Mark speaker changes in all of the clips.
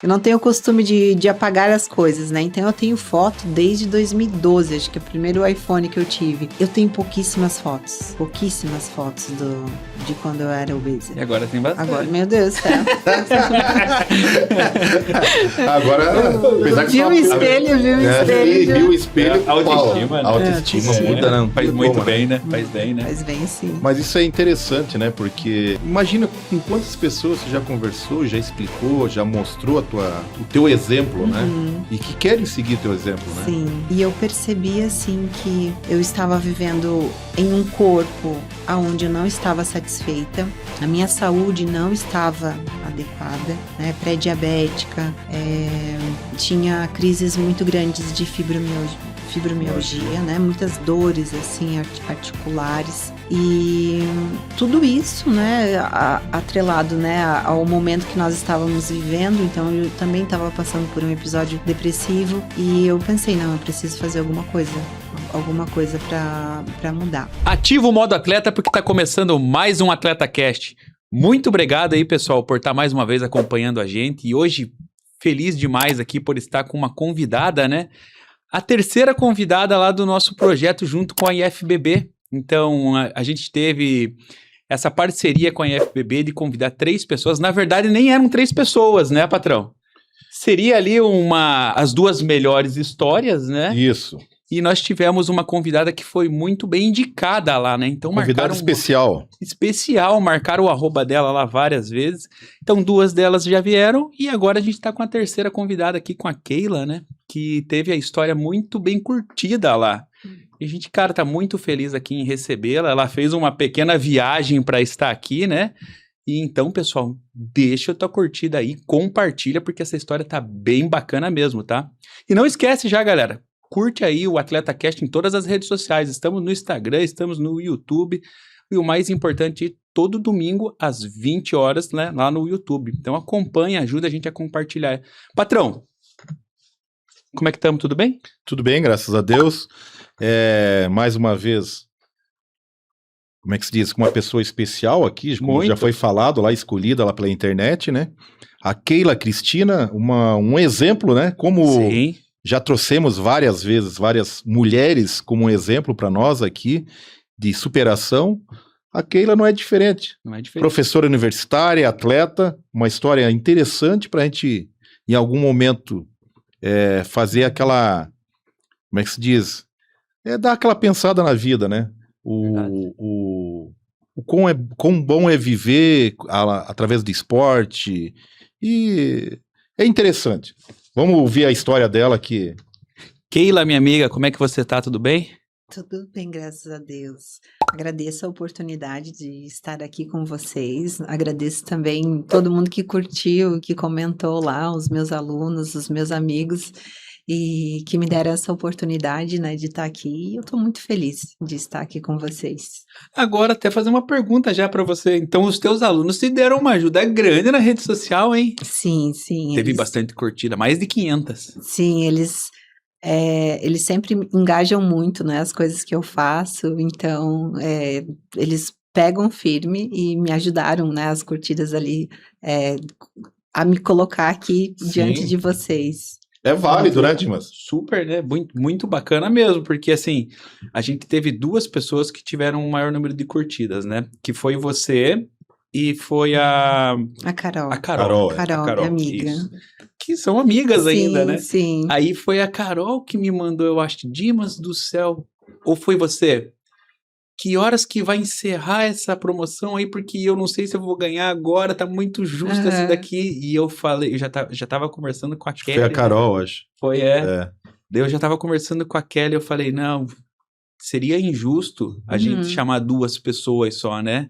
Speaker 1: Eu não tenho o costume de apagar as coisas, né? Então eu tenho foto desde 2012, acho que é o primeiro iPhone que eu tive. Eu tenho pouquíssimas fotos de quando eu era obesa.
Speaker 2: E agora tem bastante.
Speaker 1: Agora, meu Deus do céu.
Speaker 3: Agora, apesar que
Speaker 1: Viu o espelho,
Speaker 3: viu o espelho.
Speaker 2: Autoestima, né?
Speaker 3: Autoestima muda, não.
Speaker 2: Faz muito bem, né? Faz bem, né?
Speaker 1: Faz bem, sim.
Speaker 3: Mas isso é interessante, né? Porque imagina com quantas pessoas você já conversou, já explicou, já mostrou o teu exemplo, né? E que querem seguir teu exemplo, né?
Speaker 1: Sim, e eu percebi assim que eu estava vivendo em um corpo onde eu não estava satisfeita, a minha saúde não estava adequada, né? Pré-diabética, tinha crises muito grandes de fibromialgia, né? Muitas dores assim articulares e tudo isso, né? Atrelado, né? Ao momento que nós estávamos vivendo. Então eu também estava passando por um episódio depressivo e eu pensei, não, eu preciso fazer alguma coisa para mudar.
Speaker 2: Ativa o modo atleta porque tá começando mais um Atleta Cast. Muito obrigado aí, pessoal, por estar mais uma vez acompanhando a gente e hoje feliz demais aqui por estar com uma convidada, né? A terceira convidada lá do nosso projeto junto com a IFBB. Então, a gente teve essa parceria com a IFBB de convidar 3 pessoas. Na verdade, nem eram 3 pessoas, né, patrão? Seria ali as 2 melhores histórias, né?
Speaker 3: Isso.
Speaker 2: E nós tivemos uma convidada que foi muito bem indicada lá, né? Então,
Speaker 3: convidada especial.
Speaker 2: Marcaram o arroba dela lá várias vezes. Então, 2 delas já vieram e agora a gente tá com a terceira convidada aqui, com a Keila, né? Que teve a história muito bem curtida lá. E a gente, cara, tá muito feliz aqui em recebê-la. Ela fez uma pequena viagem para estar aqui, né? E então, pessoal, deixa a tua curtida aí, compartilha, porque essa história tá bem bacana mesmo, tá? E não esquece já, galera, curte aí o Atleta Cast em todas as redes sociais. Estamos no Instagram, estamos no YouTube. E o mais importante, todo domingo, às 20 horas, né, lá no YouTube. Então acompanha, ajuda a gente a compartilhar. Patrão, como é que estamos? Tudo bem?
Speaker 3: Tudo bem, graças a Deus. Mais uma vez, como é que se diz? Com uma pessoa especial aqui, como já foi falado lá, escolhida lá pela internet, né? A Keila Cristina, um exemplo, né? Como
Speaker 2: Sim.
Speaker 3: Já trouxemos várias vezes, várias mulheres como um exemplo para nós aqui de superação. A Keila não é diferente.
Speaker 2: Não é diferente.
Speaker 3: Professora universitária, atleta, uma história interessante para a gente, em algum momento, fazer aquela, como é que se diz? Dar aquela pensada na vida, né? O quão bom é viver através do esporte. E é interessante. Vamos ouvir a história dela aqui.
Speaker 2: Keila, minha amiga, como é que você tá? Tudo bem?
Speaker 1: Tudo bem, graças a Deus. Agradeço a oportunidade de estar aqui com vocês. Agradeço também todo mundo que curtiu, que comentou lá, os meus alunos, os meus amigos, e que me deram essa oportunidade, né, de estar aqui. E eu estou muito feliz de estar aqui com vocês.
Speaker 2: Agora, até fazer uma pergunta já para você. Então, os teus alunos te deram uma ajuda grande na rede social, hein?
Speaker 1: Sim, sim.
Speaker 2: Teve bastante curtida, mais de 500.
Speaker 1: Sim, eles sempre engajam muito, né, as coisas que eu faço, então eles pegam firme e me ajudaram, né, as curtidas ali, a me colocar aqui diante de vocês.
Speaker 3: É válido, né, Dimas?
Speaker 2: Super, né? Muito, muito bacana mesmo, porque assim, a gente teve 2 pessoas que tiveram um maior número de curtidas, né? Que foi você e foi a
Speaker 1: Carol.
Speaker 2: A Carol,
Speaker 1: minha amiga.
Speaker 2: Isso. Que são amigas ainda, né?
Speaker 1: Sim.
Speaker 2: Aí foi a Carol que me mandou, eu acho, Dimas do céu. Ou foi você? Que horas que vai encerrar essa promoção aí? Porque eu não sei se eu vou ganhar agora, tá muito justo esse daqui. E eu falei, eu já tava conversando com a Kelly.
Speaker 3: Foi a Carol, acho.
Speaker 2: Foi, Daí eu já tava conversando com a Kelly, eu falei, não, seria injusto a gente chamar 2 pessoas só, né?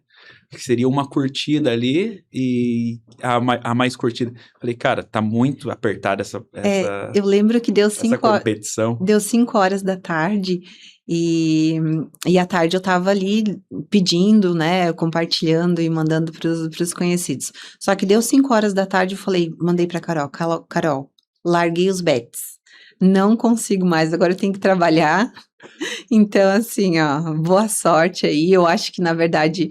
Speaker 2: Que seria uma curtida ali e a mais curtida. Falei, cara, tá muito apertada essa
Speaker 1: eu lembro que deu 5 horas.
Speaker 2: Competição.
Speaker 1: Deu 5 horas da tarde e à tarde eu tava ali pedindo, né, compartilhando e mandando pros conhecidos. Só que deu 5 horas da tarde, eu falei, mandei pra Carol, larguei os bets. Não consigo mais, agora eu tenho que trabalhar, Então, assim, ó, boa sorte aí. Eu acho que, na verdade,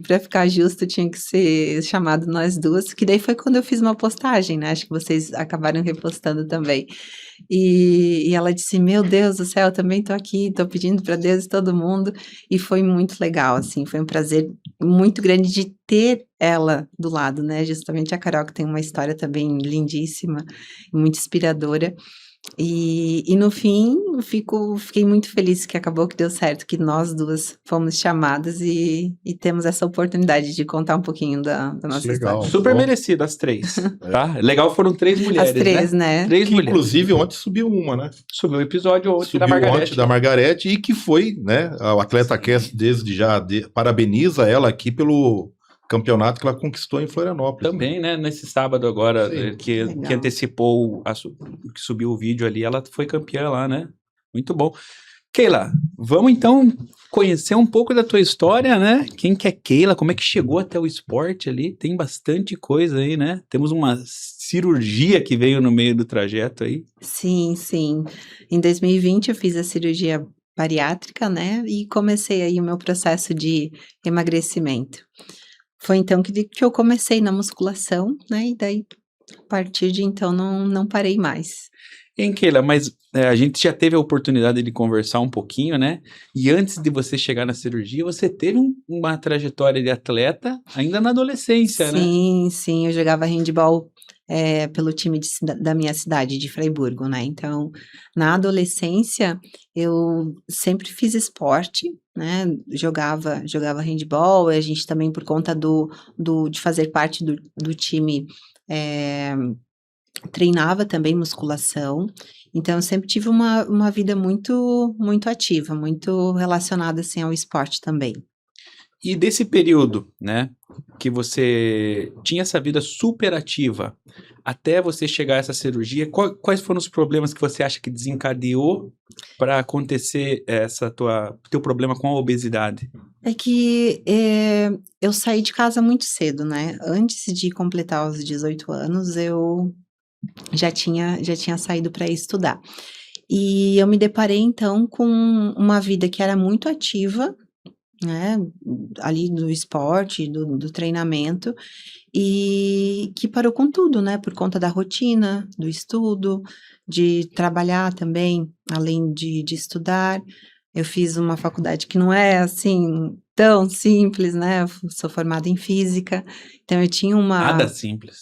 Speaker 1: para ficar justo, tinha que ser chamado nós duas, que daí foi quando eu fiz uma postagem, né? Acho que vocês acabaram repostando também. E ela disse: Meu Deus do céu, eu também tô aqui, tô pedindo para Deus e todo mundo. E foi muito legal, assim, foi um prazer muito grande de ter ela do lado, né? Justamente a Carol, que tem uma história também lindíssima, muito inspiradora. E no fim, fiquei muito feliz que acabou que deu certo, que nós duas fomos chamadas e temos essa oportunidade de contar um pouquinho da
Speaker 3: Que
Speaker 1: nossa história.
Speaker 3: legal.
Speaker 2: Super
Speaker 3: Bom,
Speaker 2: merecido, as três, tá? Legal, foram 3 mulheres,
Speaker 1: As três, né?
Speaker 2: Três
Speaker 3: que
Speaker 2: mulheres.
Speaker 3: inclusive ontem subiu uma, né?
Speaker 2: Subiu o episódio ontem da
Speaker 3: Subiu
Speaker 2: Margarete.
Speaker 3: ontem da Margarete e que foi, né? O Atleta
Speaker 2: Sim.
Speaker 3: Cast desde já parabeniza ela aqui pelo campeonato que ela conquistou em Florianópolis.
Speaker 2: Também, né? Nesse sábado agora,
Speaker 3: Sim.
Speaker 2: que
Speaker 1: Legal.
Speaker 2: antecipou, que subiu o vídeo ali, ela foi campeã lá, né? Muito bom. Keila, vamos então conhecer um pouco da tua história, né? Quem que é Keila? Como é que chegou até o esporte ali? Tem bastante coisa aí, né? Temos uma cirurgia que veio no meio do trajeto aí.
Speaker 1: Sim, sim. Em 2020 eu fiz a cirurgia bariátrica, né? E comecei aí o meu processo de emagrecimento. Foi então que eu comecei na musculação, né? E daí, a partir de então, não parei mais.
Speaker 2: Hein, Keila, mas a gente já teve a oportunidade de conversar um pouquinho, né? E antes de você chegar na cirurgia, você teve uma trajetória de atleta ainda na adolescência, né?
Speaker 1: Sim, eu jogava handball pelo time da minha cidade, de Fraiburgo, né? Então, na adolescência, eu sempre fiz esporte, né? Jogava handball, a gente também, por conta de fazer parte do time, treinava também musculação. Então, eu sempre tive uma vida muito, muito ativa, muito relacionada, assim, ao esporte também.
Speaker 2: E desse período, né, que você tinha essa vida super ativa, até você chegar a essa cirurgia, quais foram os problemas que você acha que desencadeou para acontecer teu problema com a obesidade?
Speaker 1: É que eu saí de casa muito cedo, né? Antes de completar os 18 anos, eu já tinha saído para estudar. E eu me deparei, então, com uma vida que era muito ativa, né? Ali do esporte, do treinamento, e que parou com tudo, né? Por conta da rotina, do estudo, de trabalhar também, além de estudar. Eu fiz uma faculdade que não é assim tão simples, né? Eu sou formada em física, então eu tinha
Speaker 2: Nada simples.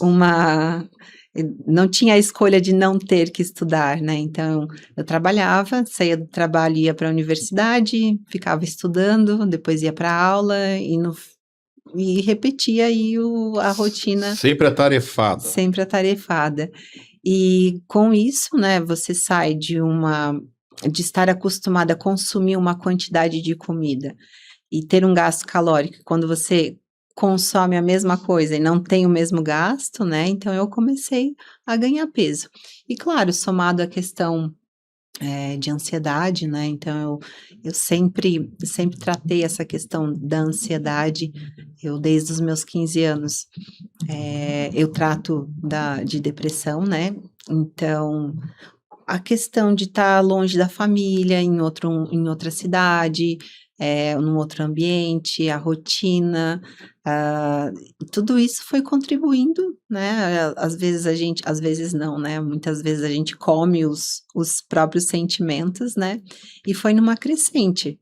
Speaker 1: não tinha a escolha de não ter que estudar, né? Então eu trabalhava, saía do trabalho, ia para a universidade, ficava estudando, depois ia para aula e repetia aí a rotina
Speaker 3: Sempre atarefada.
Speaker 1: sempre atarefada. E com isso, né, você sai de estar acostumada a consumir uma quantidade de comida e ter um gasto calórico quando você consome a mesma coisa e não tem o mesmo gasto, né? Então eu comecei a ganhar peso. E claro, somado à questão de ansiedade, né? Então eu sempre tratei essa questão da ansiedade. Eu desde os meus 15 anos eu trato de depressão, né? Então a questão de estar longe da família, em outra cidade, num outro ambiente, a rotina, tudo isso foi contribuindo, né? Às vezes não, né? Muitas vezes a gente come os próprios sentimentos, né? E foi numa crescente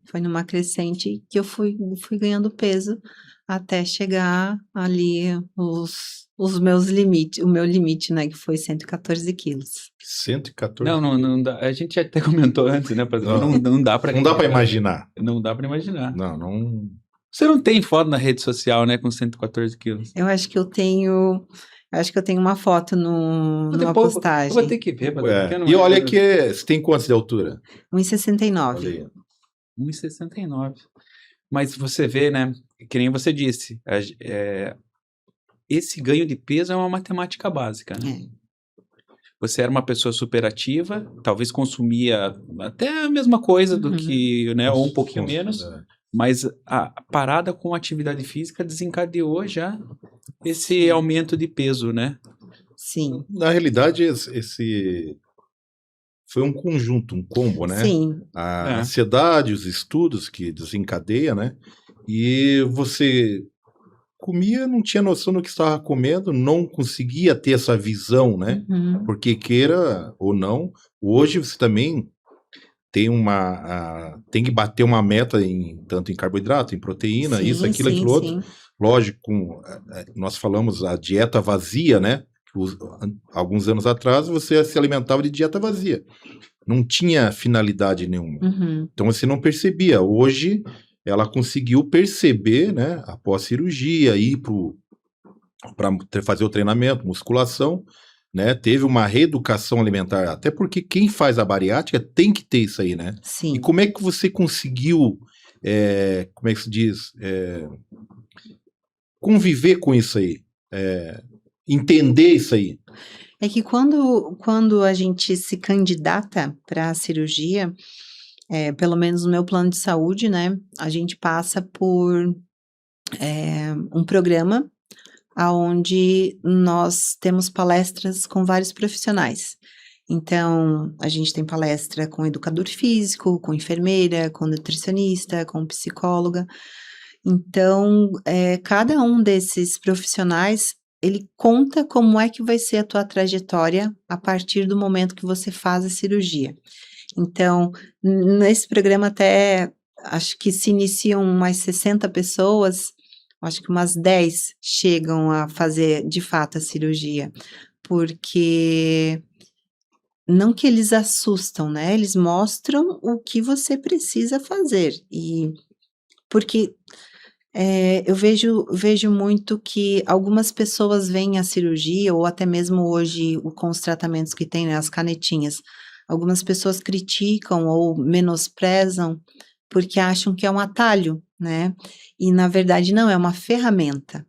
Speaker 1: que eu fui ganhando peso até chegar ali os meus limites, o meu limite, né? Que foi 114 quilos.
Speaker 3: 114.
Speaker 2: Não dá. A gente até comentou antes, né? Não dá para
Speaker 3: Não dá para imaginar.
Speaker 2: Não dá para imaginar.
Speaker 3: Não.
Speaker 2: Você não tem foto na rede social, né? Com 114 quilos.
Speaker 1: Eu acho que eu tenho uma foto numa
Speaker 2: Depois
Speaker 1: postagem.
Speaker 2: eu vou ter que ver. Porque eu não
Speaker 3: E olha
Speaker 2: lembro.
Speaker 3: que você tem quantos de altura?
Speaker 1: 1,69.
Speaker 3: Olha aí.
Speaker 2: 1,69. Mas você vê, né? Que nem você disse. Esse ganho de peso é uma matemática básica, né? Você era uma pessoa super ativa, talvez consumia até a mesma coisa do que, né? Ou um pouquinho menos. Mas a parada com a atividade física desencadeou já esse aumento de peso, né?
Speaker 1: Sim.
Speaker 3: Na realidade, esse foi um conjunto, um combo, né?
Speaker 1: Sim,
Speaker 3: A ansiedade, os estudos que desencadeia, né? E você comia, não tinha noção do que estava comendo, não conseguia ter essa visão, né?
Speaker 1: uhum,
Speaker 3: Porque queira ou não, hoje você também tem tem que bater uma meta tanto em carboidrato, em proteína, isso,
Speaker 1: sim,
Speaker 3: aquilo,
Speaker 1: sim,
Speaker 3: aquilo outro.
Speaker 1: sim,
Speaker 3: Lógico, nós falamos a dieta vazia, né? Alguns anos atrás você se alimentava de dieta vazia. Não tinha finalidade nenhuma.
Speaker 1: uhum,
Speaker 3: Então você não percebia. Hoje ela conseguiu perceber, né? Após cirurgia, ir para fazer o treinamento, musculação, né? Teve uma reeducação alimentar, até porque quem faz a bariátrica tem que ter isso aí, né? E
Speaker 1: sim.
Speaker 3: como é que você conseguiu, como é que se diz, conviver com isso aí, entender isso aí?
Speaker 1: É que quando a gente se candidata para a cirurgia, pelo menos no meu plano de saúde, né, a gente passa por um programa aonde nós temos palestras com vários profissionais. Então, a gente tem palestra com educador físico, com enfermeira, com nutricionista, com psicóloga. Então, cada um desses profissionais, ele conta como é que vai ser a tua trajetória a partir do momento que você faz a cirurgia. Então, nesse programa até acho que se iniciam umas 60 pessoas, acho que umas 10 chegam a fazer de fato a cirurgia, porque não que eles assustam, né? Eles mostram o que você precisa fazer. E porque eu vejo muito que algumas pessoas veem a cirurgia, ou até mesmo hoje com os tratamentos que tem, né, as canetinhas. Algumas pessoas criticam ou menosprezam porque acham que é um atalho, né? E na verdade não, é uma ferramenta.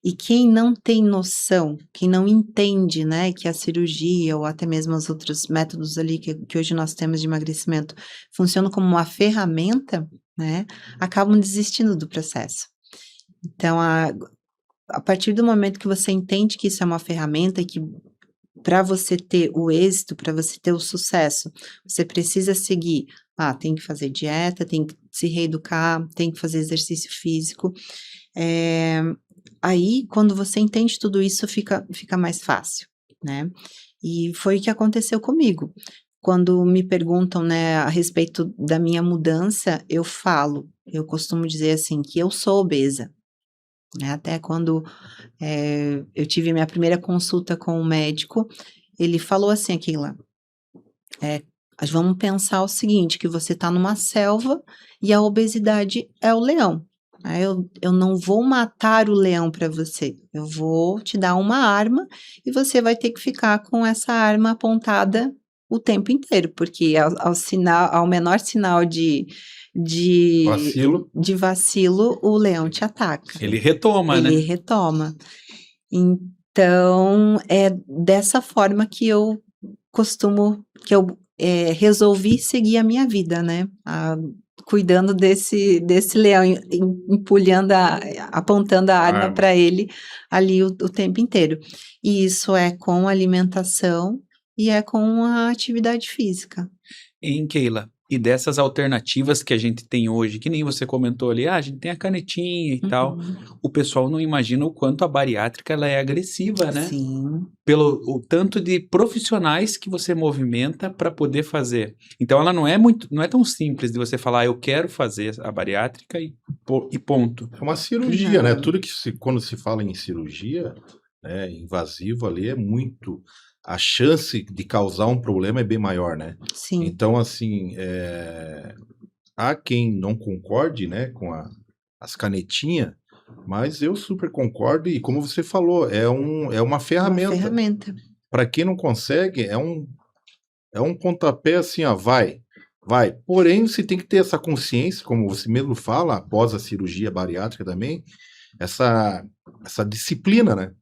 Speaker 1: E quem não tem noção, quem não entende, né, que a cirurgia ou até mesmo os outros métodos ali que hoje nós temos de emagrecimento funcionam como uma ferramenta, né, acabam desistindo do processo. Então, a partir do momento que você entende que isso é uma ferramenta e que para você ter o êxito, para você ter o sucesso, você precisa seguir. Tem que fazer dieta, tem que se reeducar, tem que fazer exercício físico. Aí, quando você entende tudo isso, fica mais fácil, né? E foi o que aconteceu comigo. Quando me perguntam, né, a respeito da minha mudança, eu costumo dizer assim, que eu sou obesa, né? Até quando eu tive minha primeira consulta com o médico, ele falou assim, Aquila, vamos pensar o seguinte, que você está numa selva e a obesidade é o leão. Eu não vou matar o leão para você, eu vou te dar uma arma e você vai ter que ficar com essa arma apontada o tempo inteiro, porque ao menor sinal de vacilo, o leão te ataca.
Speaker 2: Ele retoma, né?
Speaker 1: Ele retoma. Então, é dessa forma que eu resolvi seguir a minha vida, né? Cuidando desse leão, apontando a arma para ele ali o tempo inteiro. E isso é com alimentação e é com a atividade física.
Speaker 2: Hein, Keila? E dessas alternativas que a gente tem hoje, que nem você comentou ali, a gente tem a canetinha e tal, o pessoal não imagina o quanto a bariátrica ela é agressiva, né?
Speaker 1: Sim.
Speaker 2: Pelo o tanto de profissionais que você movimenta para poder fazer. Então ela não é tão simples de você falar, eu quero fazer a bariátrica e ponto.
Speaker 3: É uma cirurgia, né? Tudo que quando se fala em cirurgia, né, invasivo ali é muito... A chance de causar um problema é bem maior, né?
Speaker 1: Sim.
Speaker 3: Então, assim, há quem não concorde, né, com as canetinhas, mas eu super concordo e, como você falou, é uma ferramenta.
Speaker 1: Uma ferramenta.
Speaker 3: Para quem não consegue, é um pontapé assim, ó, vai. Porém, você tem que ter essa consciência, como você mesmo fala, após a cirurgia bariátrica também, essa disciplina, né?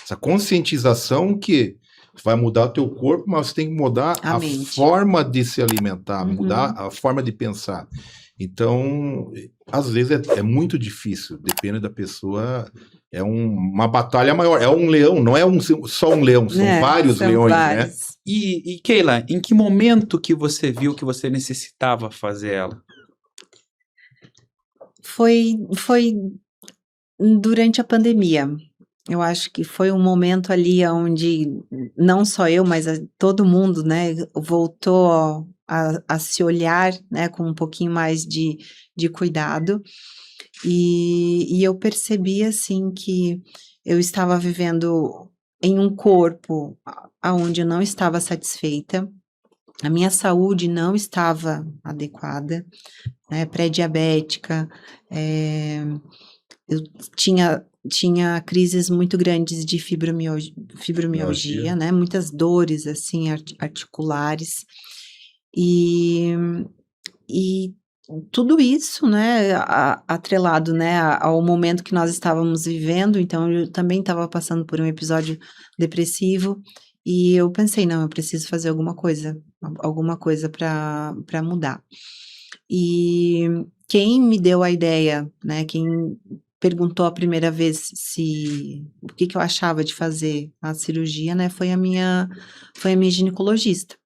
Speaker 3: Essa conscientização que vai mudar o teu corpo, mas você tem que mudar a forma de se alimentar, mudar a forma de pensar. Então, às vezes é muito difícil, depende da pessoa, é uma batalha maior, é um leão, não é só um leão, são vários
Speaker 1: são
Speaker 3: leões, né?
Speaker 1: vários.
Speaker 2: E Keila, em que momento que você viu que você necessitava fazer ela?
Speaker 1: Foi durante a pandemia. Eu acho que foi um momento ali onde não só eu, mas todo mundo, né, voltou a se olhar, né, com um pouquinho mais de cuidado. E eu percebi, assim, que eu estava vivendo em um corpo aonde eu não estava satisfeita, a minha saúde não estava adequada, né, pré-diabética, eu tinha crises muito grandes de fibromialgia, né, muitas dores, assim, articulares, e tudo isso, né, atrelado, né, ao momento que nós estávamos vivendo, então eu também estava passando por um episódio depressivo, e eu pensei: "Não, eu preciso fazer alguma coisa para mudar". E quem me deu a ideia, né, quem perguntou a primeira vez o que eu achava de fazer a cirurgia, né, foi a minha ginecologista.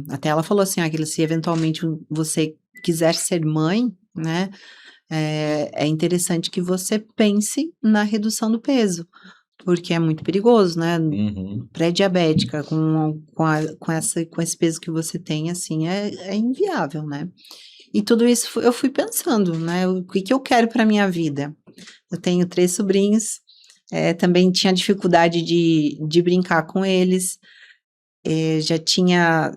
Speaker 1: Até ela falou assim: "Ah, se eventualmente você quiser ser mãe, né, é interessante que você pense na redução do peso, porque é muito perigoso, né,
Speaker 3: Uhum.
Speaker 1: pré-diabética com esse peso que você tem, assim, é inviável, né". E tudo isso eu fui pensando, né, o que eu quero para minha vida. Eu tenho 3 sobrinhos, também tinha dificuldade de brincar com eles, já tinha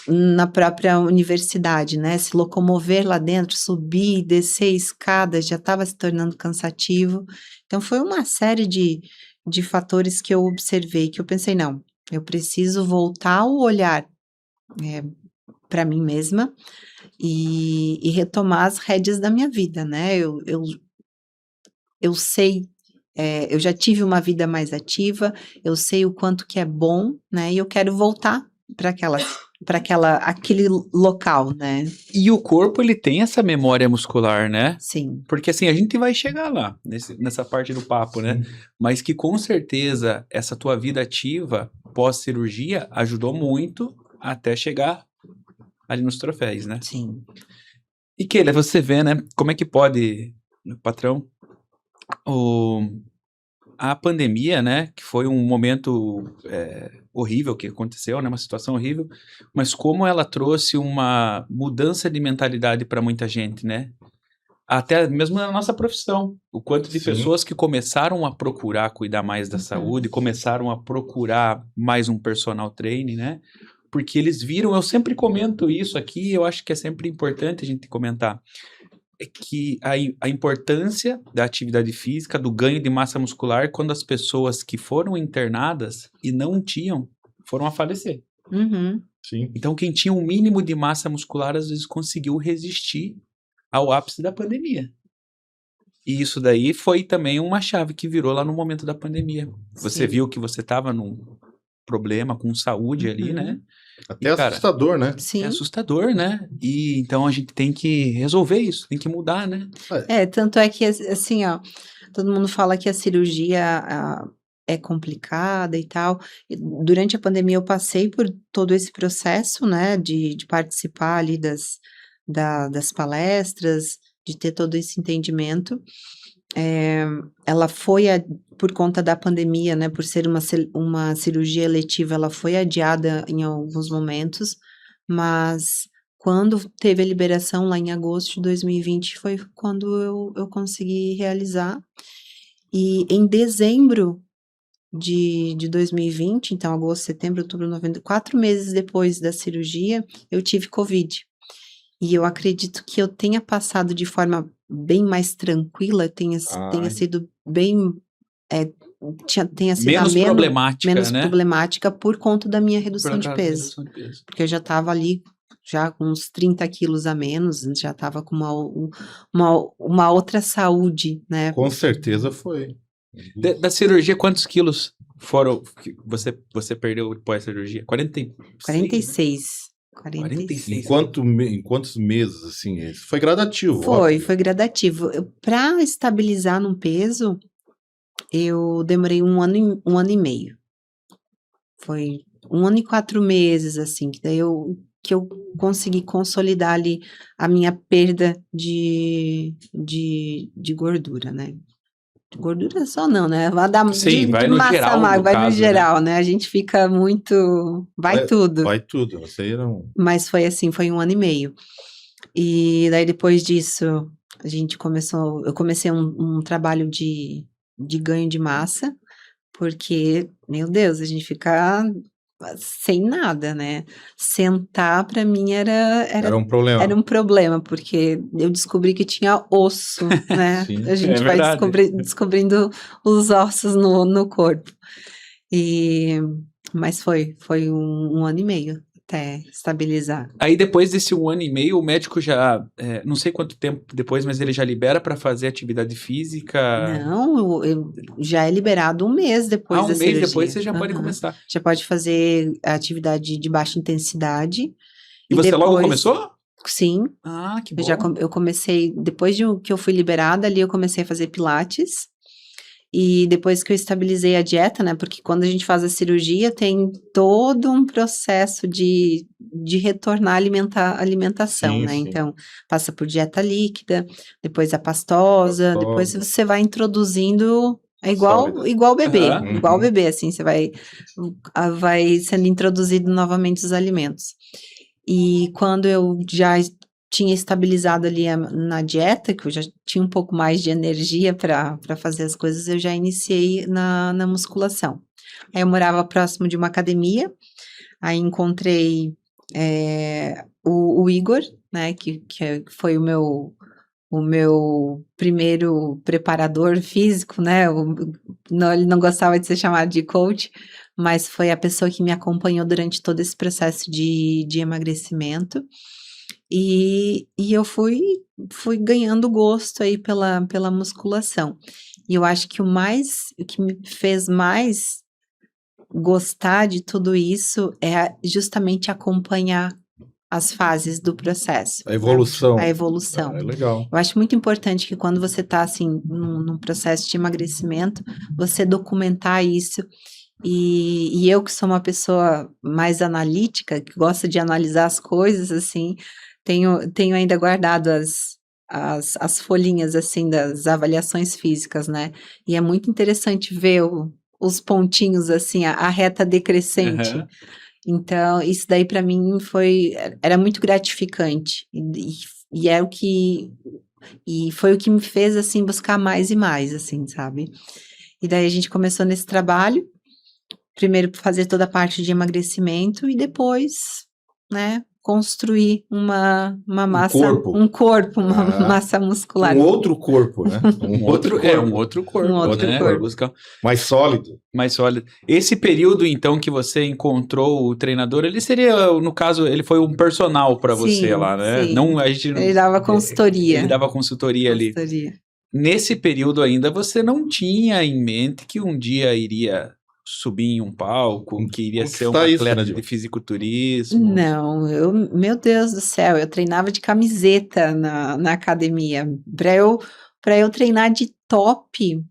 Speaker 1: na própria universidade, né, se locomover lá dentro, subir e descer escadas já estava se tornando cansativo. Então foi uma série de fatores que eu observei, que eu pensei: "Não, eu preciso voltar o olhar, para mim mesma e retomar as rédeas da minha vida", né. Eu sei, eu já tive uma vida mais ativa, eu sei o quanto que é bom, né, e eu quero voltar para aquele local, né.
Speaker 2: E o corpo, ele tem essa memória muscular, né?
Speaker 1: Sim,
Speaker 2: Porque assim, a gente vai chegar lá, nessa parte do papo, né? Mas que com certeza essa tua vida ativa pós-cirurgia ajudou muito até chegar ali nos troféus, né?
Speaker 1: sim.
Speaker 2: E Keila, você vê, né? Como é que pode, patrão, a pandemia, né? Que foi um momento horrível que aconteceu, né? Uma situação horrível, mas como ela trouxe uma mudança de mentalidade para muita gente, né? Até mesmo na nossa profissão, o quanto de
Speaker 3: Sim.
Speaker 2: pessoas que começaram a procurar cuidar mais da saúde, começaram a procurar mais um personal trainer, né? Porque eles viram, eu sempre comento isso aqui, eu acho que é sempre importante a gente comentar, é que a importância da atividade física, do ganho de massa muscular, quando as pessoas que foram internadas e não tinham, foram a falecer.
Speaker 1: Uhum.
Speaker 3: Sim.
Speaker 2: Então, quem tinha um mínimo de massa muscular, às vezes conseguiu resistir ao ápice da pandemia. E isso daí foi também uma chave que virou lá no momento da pandemia. Você
Speaker 1: Sim.
Speaker 2: viu que você estava num problema com saúde ali, né?
Speaker 3: Até
Speaker 2: E, cara,
Speaker 3: assustador, né?
Speaker 2: é
Speaker 1: Sim.
Speaker 2: assustador, né? E então a gente tem que resolver isso, tem que mudar, né?
Speaker 1: Tanto é que assim, ó, todo mundo fala que a cirurgia, é complicada e tal. E durante a pandemia eu passei por todo esse processo, né, de participar ali das palestras, de ter todo esse entendimento. Ela foi por conta da pandemia, né, por ser uma cirurgia eletiva, ela foi adiada em alguns momentos, mas quando teve a liberação lá em agosto de 2020 foi quando eu consegui realizar. E em dezembro de 2020, então agosto, setembro, outubro, novembro, 4 meses depois da cirurgia, eu tive Covid. E eu acredito que eu tenha passado de forma bem mais tranquila, tenha
Speaker 3: Ai.
Speaker 1: sido bem, eh, tenha sido
Speaker 2: Menos problemática,
Speaker 1: menos
Speaker 2: né?
Speaker 1: problemática por conta da minha redução
Speaker 2: Por
Speaker 1: de
Speaker 2: causa da
Speaker 1: peso.
Speaker 2: redução de peso.
Speaker 1: Porque eu já estava ali, já com uns 30 quilos a menos, já estava com uma outra saúde, né.
Speaker 3: Com certeza foi.
Speaker 2: Da cirurgia, quantos quilos foram que você perdeu após a cirurgia? 46, né?
Speaker 1: 46. 46.
Speaker 3: Em quantos meses, assim? Isso foi gradativo,
Speaker 1: Foi
Speaker 3: óbvio.
Speaker 1: gradativo. Para estabilizar no peso, eu demorei um ano e meio. Foi 1 ano e 4 meses, assim, que eu consegui consolidar ali a minha perda de gordura, né? De gordura só não, né?
Speaker 2: Sim, vai
Speaker 1: De
Speaker 2: no
Speaker 1: massa
Speaker 2: geral,
Speaker 1: magra,
Speaker 2: no
Speaker 1: vai no
Speaker 2: caso, né?
Speaker 1: geral, né? A gente fica muito. Vai tudo.
Speaker 3: Vai tudo. Você aí não.
Speaker 1: Mas foi assim, foi 1 ano e meio. E daí depois disso, eu comecei um trabalho de ganho de massa, porque, meu Deus, a gente fica sem nada, né? Sentar para mim
Speaker 3: Era um problema.
Speaker 1: era um problema, porque eu descobri que tinha osso, né?
Speaker 3: Sim.
Speaker 1: A gente
Speaker 2: É
Speaker 1: vai
Speaker 2: verdade.
Speaker 1: descobrindo os ossos no corpo. Mas foi um ano e meio até estabilizar.
Speaker 2: Aí depois desse 1 ano e meio, o médico já, não sei quanto tempo depois, mas ele já libera para fazer atividade física.
Speaker 1: Não, já é liberado 1 mês depois da
Speaker 2: Um mês
Speaker 1: cirurgia.
Speaker 2: depois você já pode
Speaker 1: Aham.
Speaker 2: começar.
Speaker 1: Já pode fazer atividade de baixa intensidade.
Speaker 2: E você logo
Speaker 1: depois-
Speaker 2: começou?
Speaker 1: Sim,
Speaker 2: Ah, que bom.
Speaker 1: eu comecei, depois que eu fui liberada ali, eu comecei a fazer pilates. E depois que eu estabilizei a dieta, né? Porque quando a gente faz a cirurgia, tem todo um processo de retornar a alimentação,
Speaker 3: Sim,
Speaker 1: né?
Speaker 3: sim.
Speaker 1: Então, passa por dieta líquida, depois a pastosa, depois
Speaker 3: Pastosa.
Speaker 1: você vai introduzindo. É
Speaker 3: Sólida.
Speaker 1: igual o bebê,
Speaker 2: Aham.
Speaker 1: igual o
Speaker 3: Uhum.
Speaker 1: bebê, assim, vai sendo introduzido novamente os alimentos. E quando eu já tinha estabilizado ali na dieta, que eu já tinha um pouco mais de energia para fazer as coisas, eu já iniciei na musculação. Aí eu morava próximo de uma academia, aí encontrei o Igor, né, que foi o meu primeiro preparador físico, né, ele não gostava de ser chamado de coach, mas foi a pessoa que me acompanhou durante todo esse processo de emagrecimento. E eu fui ganhando gosto aí pela musculação. E eu acho que o que me fez mais gostar de tudo isso é justamente acompanhar as fases do processo.
Speaker 3: A evolução.
Speaker 1: A evolução.
Speaker 3: É legal.
Speaker 1: Eu acho muito importante que quando você está assim num processo de emagrecimento, você documentar isso. E eu que sou uma pessoa mais analítica, que gosta de analisar as coisas, assim, tenho ainda guardado as folhinhas, assim, das avaliações físicas, né? E é muito interessante ver os pontinhos, assim, a reta decrescente.
Speaker 2: Aham.
Speaker 1: Então, isso daí para mim era muito gratificante. E é e foi o que me fez, assim, buscar mais e mais, assim, sabe? E daí a gente começou nesse trabalho, primeiro fazer toda a parte de emagrecimento e depois, né, construir uma massa,
Speaker 3: corpo.
Speaker 1: um corpo, uma
Speaker 3: Ah,
Speaker 1: massa muscular.
Speaker 3: Um outro corpo, né?
Speaker 2: Um outro corpo,
Speaker 1: Um outro
Speaker 2: né?
Speaker 1: corpo.
Speaker 2: Buscar
Speaker 3: Mais sólido.
Speaker 2: mais sólido. Esse período, então, que você encontrou o treinador, ele seria, no caso, ele foi um personal para você
Speaker 1: Sim,
Speaker 2: lá, né?
Speaker 1: sim.
Speaker 2: Não, a gente não,
Speaker 1: Ele dava consultoria.
Speaker 2: ele dava consultoria ali. Nesse período ainda, você não tinha em mente que um dia iria subir em um palco, que iria ser um
Speaker 3: Conquistar isso,
Speaker 2: atleta
Speaker 3: né,
Speaker 2: de
Speaker 3: Dilma?
Speaker 2: fisiculturismo?
Speaker 1: Não, meu Deus do céu, eu treinava de camiseta na academia. Para eu treinar de top,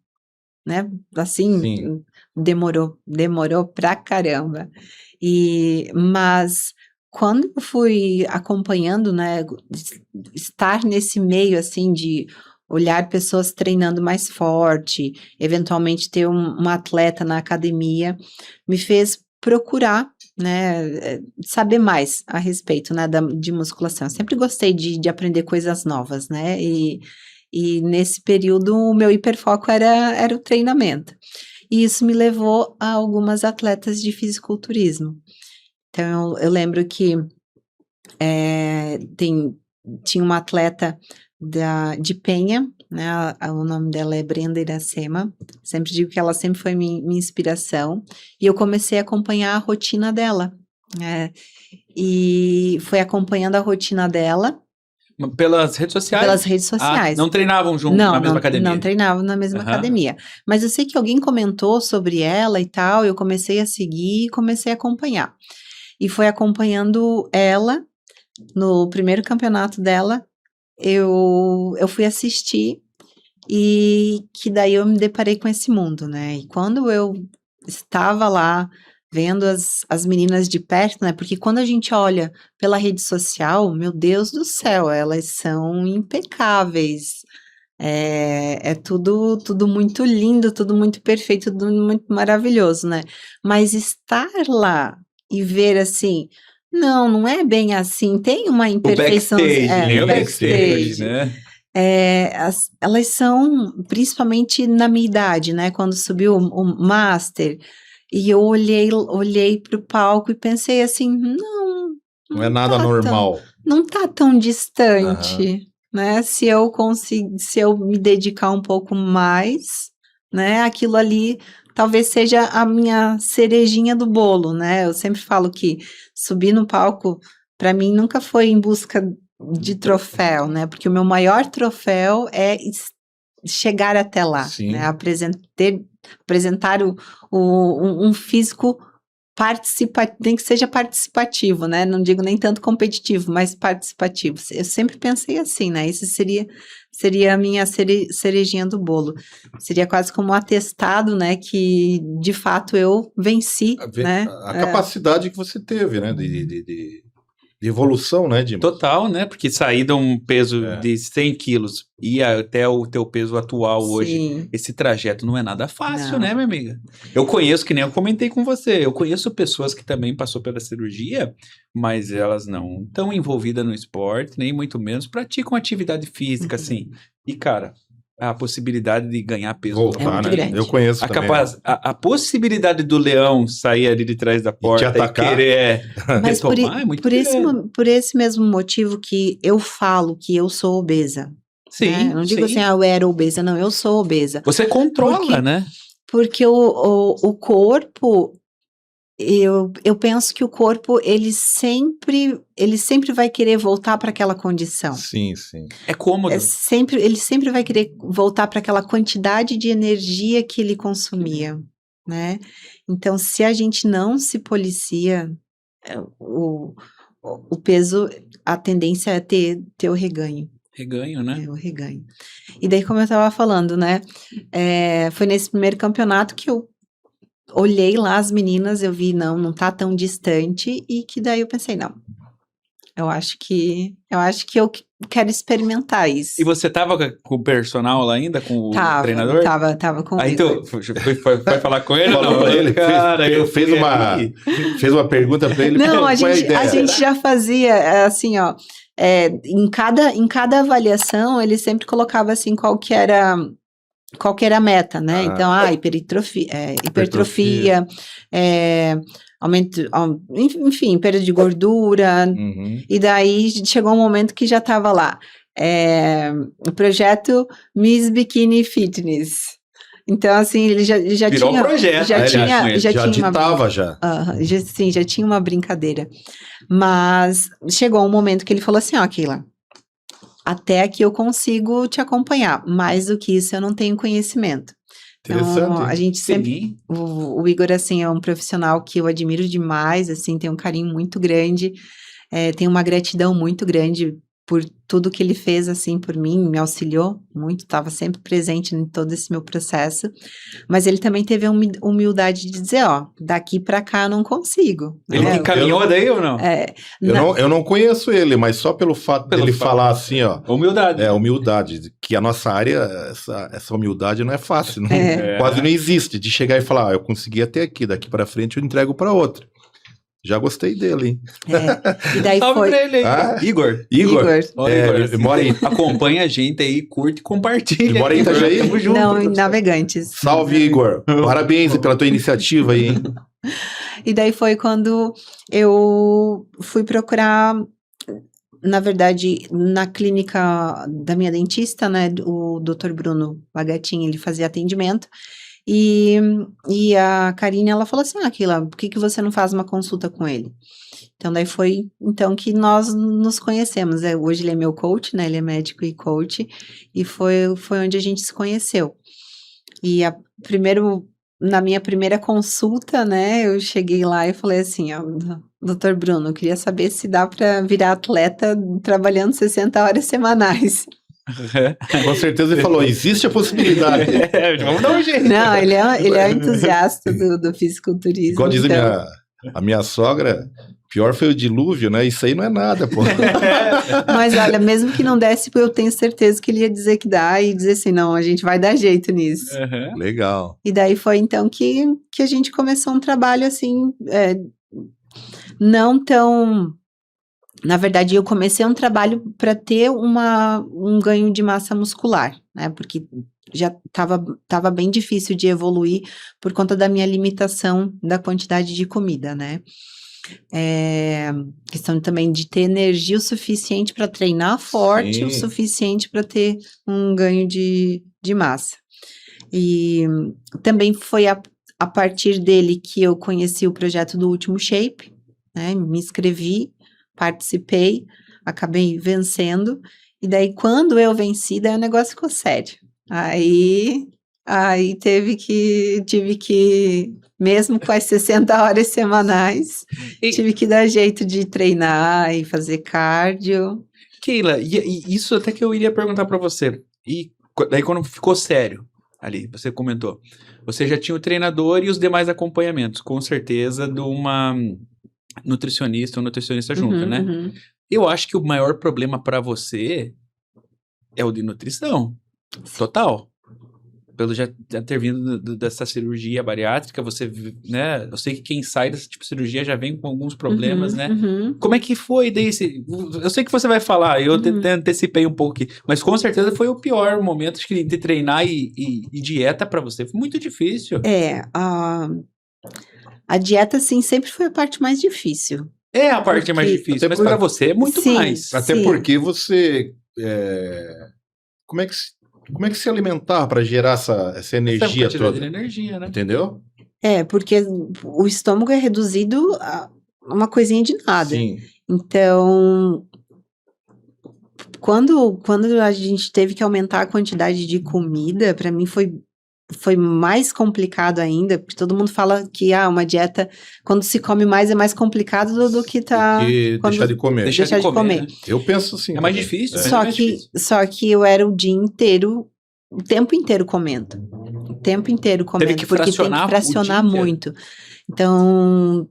Speaker 1: né? Assim,
Speaker 3: Sim.
Speaker 1: demorou pra caramba. Mas quando eu fui acompanhando, né, estar nesse meio assim de olhar pessoas treinando mais forte, eventualmente ter um atleta na academia, me fez procurar, né, saber mais a respeito, né, de musculação. Eu sempre gostei de aprender coisas novas, né, e nesse período o meu hiperfoco era o treinamento. E isso me levou a algumas atletas de fisiculturismo. Então, eu lembro que tinha uma atleta de Penha, né? O nome dela é Brenda Iracema. Sempre digo que ela sempre foi minha inspiração. E eu comecei a acompanhar a rotina dela. E foi acompanhando a rotina dela.
Speaker 2: Pelas redes sociais?
Speaker 1: Pelas redes sociais.
Speaker 2: Não treinavam junto na mesma academia?
Speaker 1: Não treinavam na mesma academia. Mas eu sei que alguém comentou sobre ela e tal, eu comecei a seguir e comecei a acompanhar. e foi acompanhando ela no primeiro campeonato dela. Eu fui assistir e que daí eu me deparei com esse mundo, né? E quando eu estava lá vendo as meninas de perto, né? Porque quando a gente olha pela rede social, meu Deus do céu, elas são impecáveis. É tudo muito lindo, tudo muito perfeito, tudo muito maravilhoso, né? Mas estar lá e ver assim, não é bem assim, tem uma
Speaker 2: O
Speaker 1: imperfeição.
Speaker 2: backstage, né?
Speaker 1: O
Speaker 2: O backstage,
Speaker 1: backstage.
Speaker 2: né?
Speaker 1: Elas são, principalmente na minha idade, né? Quando subiu o Master, e eu olhei para o palco e pensei assim,
Speaker 3: Não é nada
Speaker 1: tá
Speaker 3: normal.
Speaker 1: não tá tão distante, né? Se eu me dedicar um pouco mais, né? Aquilo ali talvez seja a minha cerejinha do bolo, né? Eu sempre falo que subir no palco, para mim, nunca foi em busca de troféu, né? Porque o meu maior troféu é chegar até lá,
Speaker 3: Sim.
Speaker 1: né? Apresentar um físico nem que seja participativo, né? Não digo nem tanto competitivo, mas participativo. Eu sempre pensei assim, né? Isso seria a minha cerejinha do bolo. Seria quase como um atestado, né? Que de fato eu venci, né?
Speaker 3: A capacidade que você teve, né? De evolução, né, Dimas?
Speaker 2: Total, né? Porque sair de um peso
Speaker 3: É.
Speaker 2: de 100 quilos e até o teu peso atual hoje,
Speaker 1: Sim.
Speaker 2: esse trajeto não é nada fácil,
Speaker 1: Não.
Speaker 2: né, minha amiga? Eu conheço, que nem eu comentei com você, eu conheço pessoas que também passou pela cirurgia, mas elas não estão envolvidas no esporte, nem muito menos praticam atividade física, assim. E, cara, a possibilidade de ganhar peso
Speaker 1: É
Speaker 3: Voltar,
Speaker 1: muito
Speaker 3: né?
Speaker 1: grande.
Speaker 3: Eu conheço também.
Speaker 2: a possibilidade do leão sair ali de trás da porta e
Speaker 3: atacar.
Speaker 2: querer
Speaker 1: Mas
Speaker 2: retomar é muito grande.
Speaker 1: por esse mesmo motivo que eu falo que eu sou obesa.
Speaker 2: Sim,
Speaker 1: Né? Eu não digo
Speaker 2: sim.
Speaker 1: assim, eu era obesa, não, eu sou obesa.
Speaker 2: Você controla,
Speaker 1: Porque-
Speaker 2: né?
Speaker 1: Porque o corpo, eu penso que o corpo, ele sempre vai querer voltar para aquela condição.
Speaker 3: Sim, sim.
Speaker 2: É cômodo.
Speaker 1: Ele sempre vai querer voltar para aquela quantidade de energia que ele consumia, né? Então, se a gente não se policia, o peso, a tendência é ter o reganho.
Speaker 2: Reganho, né?
Speaker 1: É, o reganho. E daí, como eu tava falando, né? Foi nesse primeiro campeonato que eu olhei lá as meninas, eu vi, não tá tão distante, e que daí eu pensei, não. Eu acho que eu quero experimentar isso.
Speaker 2: E você tava com o personal lá ainda, com o treinador?
Speaker 1: Tava com
Speaker 2: Aí tu foi falar com ele?
Speaker 3: Falou
Speaker 2: Não,
Speaker 3: pra ele,
Speaker 2: cara, eu
Speaker 3: fez
Speaker 2: fui
Speaker 3: uma,
Speaker 2: ali.
Speaker 3: fez uma pergunta pra ele.
Speaker 1: Não,
Speaker 3: qual
Speaker 1: a
Speaker 3: é
Speaker 1: gente
Speaker 3: ideia?
Speaker 1: já fazia, assim, ó, em cada avaliação, ele sempre colocava, assim, qual que era a meta, né? Então, hipertrofia, aumento, enfim, perda de gordura,
Speaker 3: Uhum.
Speaker 1: e daí chegou um momento que já estava lá, o projeto Miss Bikini Fitness. Então, assim, ele já
Speaker 2: Virou
Speaker 1: tinha...
Speaker 2: um projeto,
Speaker 1: já
Speaker 2: né,
Speaker 1: tinha,
Speaker 2: com ele.
Speaker 1: já
Speaker 3: Já
Speaker 1: tinha uma...
Speaker 3: ditava, já.
Speaker 1: Sim, já tinha uma brincadeira. Mas chegou um momento que ele falou assim, ó, Keila, até aqui eu consigo te acompanhar, mais do que isso eu não tenho conhecimento.
Speaker 3: Interessante.
Speaker 1: Então, a gente sempre...
Speaker 2: Sim.
Speaker 1: O Igor, assim, é um profissional que eu admiro demais, assim, tem um carinho muito grande, tem uma gratidão muito grande por tudo que ele fez, assim, por mim, me auxiliou muito, estava sempre presente em todo esse meu processo, mas ele também teve a humildade de dizer, ó, daqui pra cá eu não consigo.
Speaker 2: Ele que encaminhou daí ou não?
Speaker 3: Eu não conheço ele, mas só pelo fato dele falar assim, ó.
Speaker 2: Humildade.
Speaker 3: Humildade. Que a nossa área, essa humildade não é fácil. Quase não existe. De chegar e falar, eu consegui até aqui, daqui pra frente eu entrego pra outro. Já gostei dele, hein?
Speaker 1: E daí
Speaker 2: Salve pra ele aí. Igor.
Speaker 3: Ele mora em...
Speaker 2: Acompanha a gente aí, curte e compartilha.
Speaker 3: Ele mora em Itajaí?
Speaker 2: Tamo junto.
Speaker 1: Não, em Navegantes.
Speaker 3: Salve, Igor. Parabéns pela tua iniciativa aí, hein?
Speaker 1: E daí foi quando eu fui procurar, na verdade, na clínica da minha dentista, né, o Dr. Bruno Bagatin, ele fazia atendimento, e a Karine, ela falou assim, Keila, por que você não faz uma consulta com ele? Então, daí foi, que nós nos conhecemos, hoje ele é meu coach, né, ele é médico e coach, e foi onde a gente se conheceu. E na minha primeira consulta, né, eu cheguei lá e falei assim, ó, doutor Bruno, eu queria saber se dá para virar atleta trabalhando 60 horas semanais.
Speaker 3: Com certeza ele falou, existe a possibilidade.
Speaker 2: Vamos dar um jeito.
Speaker 1: Não, ele é entusiasta do fisiculturismo.
Speaker 3: Igual diz
Speaker 1: então...
Speaker 3: a minha sogra, pior foi o dilúvio, né? Isso aí não é nada, pô.
Speaker 1: Mas olha, mesmo que não desse, eu tenho certeza que ele ia dizer que dá e dizer assim, não, a gente vai dar jeito nisso.
Speaker 3: Legal.
Speaker 1: E daí foi então que a gente começou um trabalho assim, não tão... Na verdade, eu comecei um trabalho para ter um ganho de massa muscular, né? Porque já estava bem difícil de evoluir por conta da minha limitação da quantidade de comida, né? Questão também de ter energia o suficiente para treinar forte,
Speaker 3: Sim.
Speaker 1: o suficiente para ter um ganho de massa. E também foi a partir dele que eu conheci o projeto do Último Shape, né? Me inscrevi, participei, acabei vencendo, e daí quando eu venci, daí o negócio ficou sério. Aí tive que, mesmo com as 60 horas semanais, tive que dar jeito de treinar e fazer cardio.
Speaker 2: Keila, e isso até que eu iria perguntar pra você. E daí quando ficou sério, ali, você comentou, você já tinha o treinador e os demais acompanhamentos, com certeza, de uma nutricionista ou nutricionista junto, né?
Speaker 1: Uhum.
Speaker 2: Eu acho que o maior problema pra você é o de nutrição, total. Pelo já ter vindo dessa cirurgia bariátrica, você, né? Eu sei que quem sai desse tipo de cirurgia já vem com alguns problemas, né? Como é que foi daí? Eu sei que você vai falar, eu antecipei um pouco aqui, mas com certeza foi o pior momento de treinar e dieta pra você. Foi muito difícil.
Speaker 1: A dieta, sim, sempre foi a parte mais difícil.
Speaker 2: É a parte mais difícil, mas pra você é muito mais.
Speaker 3: Até porque você... Como é que se alimentar para gerar essa energia toda?
Speaker 2: De energia, né?
Speaker 3: Entendeu?
Speaker 1: Porque o estômago é reduzido a uma coisinha de nada.
Speaker 3: Sim.
Speaker 1: Então, quando a gente teve que aumentar a quantidade de comida, para mim foi mais complicado ainda, porque todo mundo fala que uma dieta, quando se come mais, é mais complicado do que
Speaker 3: deixar de comer.
Speaker 1: Deixar de comer.
Speaker 2: Né?
Speaker 3: Eu penso assim.
Speaker 2: É mais difícil.
Speaker 1: Só que eu era o dia inteiro, o tempo inteiro comendo. O tempo inteiro comendo.
Speaker 2: Teve que
Speaker 1: porque tem que fracionar muito. Então,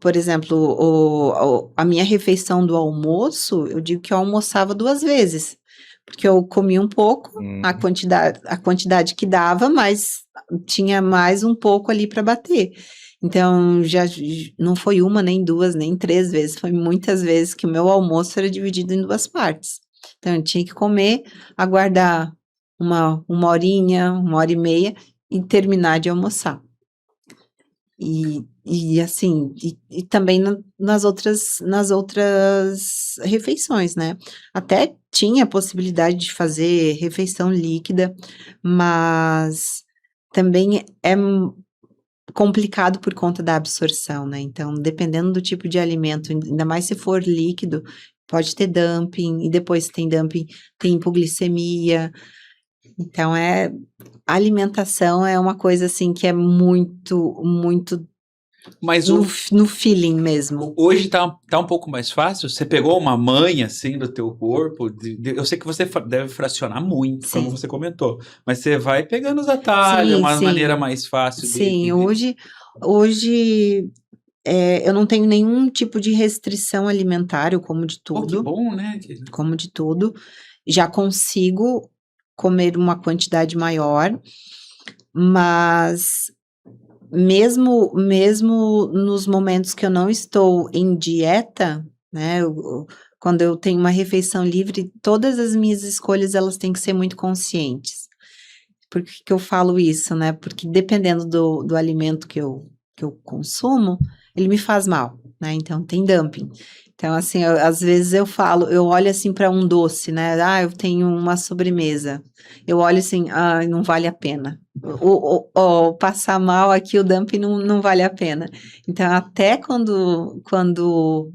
Speaker 1: por exemplo, a minha refeição do almoço, eu digo que eu almoçava 2 vezes. Porque eu comia um pouco, a quantidade que dava, mas tinha mais um pouco ali para bater. Então, já não foi 1, nem 2, nem 3 vezes, foi muitas vezes que o meu almoço era dividido em 2 partes. Então, eu tinha que comer, aguardar uma horinha, 1h30 e terminar de almoçar. E assim, e também nas outras refeições, né? Até tinha a possibilidade de fazer refeição líquida, mas também é complicado por conta da absorção, né? Então, dependendo do tipo de alimento, ainda mais se for líquido, pode ter dumping, e depois tem dumping, tem hipoglicemia. Então, a alimentação é uma coisa, assim, que é muito, muito
Speaker 2: mas
Speaker 1: no feeling mesmo.
Speaker 2: Hoje tá um pouco mais fácil? Você pegou uma manha, assim, do teu corpo? Eu sei que você deve fracionar muito, sim, como você comentou. Mas você vai pegando os atalhos, uma maneira mais fácil.
Speaker 1: Sim, hoje eu não tenho nenhum tipo de restrição alimentar, eu como de tudo.
Speaker 2: Que bom, né?
Speaker 1: Como de tudo. Já consigo comer uma quantidade maior, mas mesmo nos momentos que eu não estou em dieta, né, quando eu tenho uma refeição livre, todas as minhas escolhas, elas têm que ser muito conscientes. Por que eu falo isso, né? Porque dependendo do alimento que eu consumo, ele me faz mal, né? Então, tem dumping. Então, assim, às vezes eu olho assim para um doce, né? Eu tenho uma sobremesa. Eu olho assim, não vale a pena. Passar mal aqui, o dumping não vale a pena. Então, até quando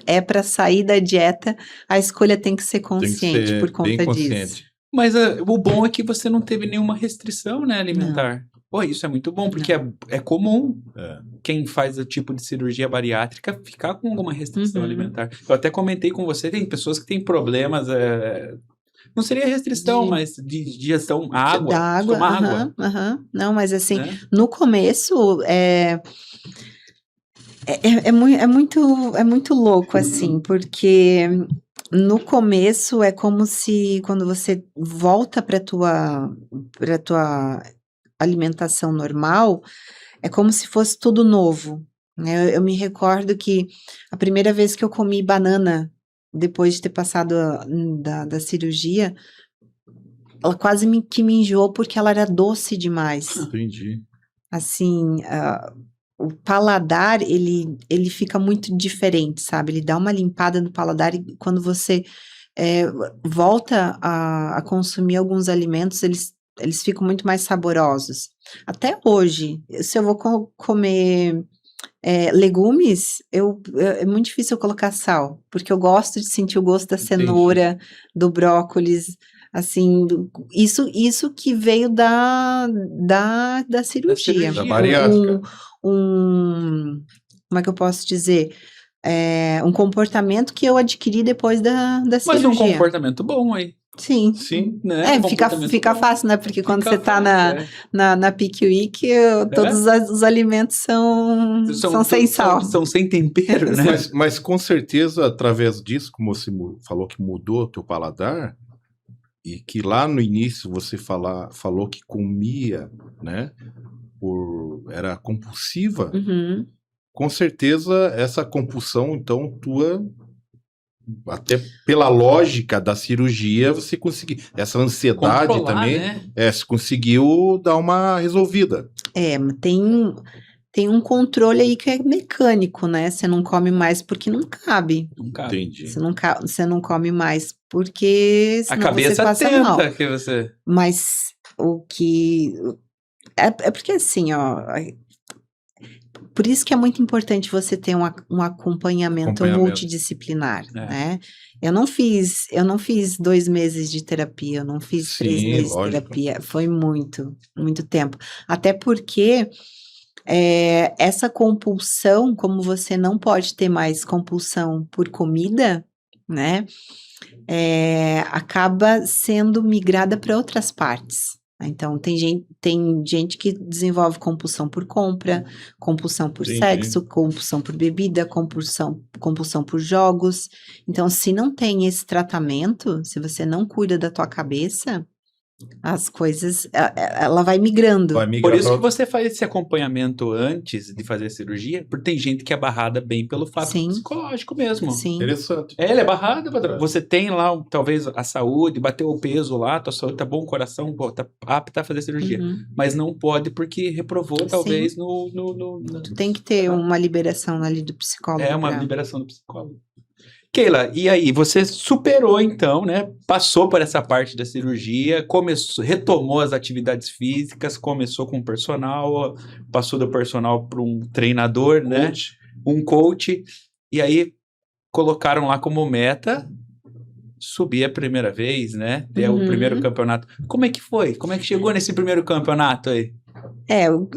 Speaker 1: é para sair da dieta, a escolha tem que ser consciente por conta disso.
Speaker 2: Mas o bom é que você não teve nenhuma restrição, né, alimentar. Pô, isso é muito bom, porque é comum
Speaker 3: É.
Speaker 2: quem faz o tipo de cirurgia bariátrica ficar com alguma restrição
Speaker 1: Uhum.
Speaker 2: alimentar. Eu até comentei com você, tem pessoas que têm problemas, não seria restrição, mas de digestão, água,
Speaker 1: Da água,
Speaker 2: tomar água,
Speaker 1: aham, aham. Não, mas assim,
Speaker 2: né?
Speaker 1: no começo, é muito louco, assim, porque no começo é como se quando você volta para tua alimentação normal, é como se fosse tudo novo, né? Eu me recordo que a primeira vez que eu comi banana, depois de ter passado da cirurgia, ela quase que me enjoou porque ela era doce demais.
Speaker 3: Entendi.
Speaker 1: Assim, o paladar, ele fica muito diferente, sabe? Ele dá uma limpada no paladar e quando você volta a consumir alguns alimentos, eles ficam muito mais saborosos. Até hoje, se eu vou comer legumes, é muito difícil eu colocar sal, porque eu gosto de sentir o gosto da cenoura, do brócolis, assim, isso que veio da cirurgia.
Speaker 2: cirurgia.
Speaker 3: Da bariátrica.
Speaker 1: Como é que eu posso dizer? Um comportamento que eu adquiri depois da
Speaker 2: Mas
Speaker 1: cirurgia.
Speaker 2: um comportamento bom aí,
Speaker 1: Sim.
Speaker 3: Sim.
Speaker 2: né? Um comportamento
Speaker 1: Fica
Speaker 2: bom.
Speaker 1: fácil, né? Porque quando
Speaker 2: Fica
Speaker 1: você tá
Speaker 2: fácil,
Speaker 1: na Peak Week, todos os alimentos são sem sal.
Speaker 2: São sem tempero, né?
Speaker 3: Mas com certeza, através disso, como você falou que mudou o teu paladar, e que lá no início você falou que comia, né? Era compulsiva,
Speaker 1: Uhum.
Speaker 3: com certeza essa compulsão, então, tua, até pela lógica da cirurgia, você conseguiu. Essa ansiedade
Speaker 2: Controlar,
Speaker 3: também,
Speaker 2: né?
Speaker 3: você conseguiu dar uma resolvida.
Speaker 1: Tem um controle aí que é mecânico, né? Você não come mais porque não cabe.
Speaker 2: Não cabe.
Speaker 3: Entendi.
Speaker 1: Você não come mais porque
Speaker 2: A
Speaker 1: senão
Speaker 2: cabeça
Speaker 1: você passa mal.
Speaker 2: tenta que você...
Speaker 1: Mas o que... É porque assim, ó... Por isso que é muito importante você ter um acompanhamento multidisciplinar, né? Eu não fiz 2 meses de terapia, eu não fiz 3 meses de terapia, foi muito, muito tempo. Até porque essa compulsão, como você não pode ter mais compulsão por comida, né? Acaba sendo migrada para outras partes. Então, tem gente que desenvolve compulsão por compra, compulsão por sexo, compulsão por bebida, compulsão por jogos. Então, se não tem esse tratamento, se você não cuida da tua cabeça, as coisas, ela vai migrando.
Speaker 2: Por isso que você faz esse acompanhamento antes de fazer a cirurgia, porque tem gente que é barrada bem pelo fato psicológico mesmo.
Speaker 1: Sim.
Speaker 3: Interessante.
Speaker 2: Ela é barrada, patrão. Você tem lá, talvez, a saúde, bateu o peso lá, tua saúde tá bom, o coração, pô, tá apta a fazer cirurgia.
Speaker 1: Uhum.
Speaker 2: Mas não pode porque reprovou, talvez,
Speaker 1: Tu tem que ter uma liberação ali do psicólogo.
Speaker 2: uma liberação do psicólogo. Keila, e aí, você superou então, né? Passou por essa parte da cirurgia, retomou as atividades físicas, começou com o personal, passou do personal para um treinador, né? Um coach, e aí colocaram lá como meta subir a primeira vez, né? Ter o primeiro campeonato. Como é que foi? Como é que chegou nesse primeiro campeonato aí?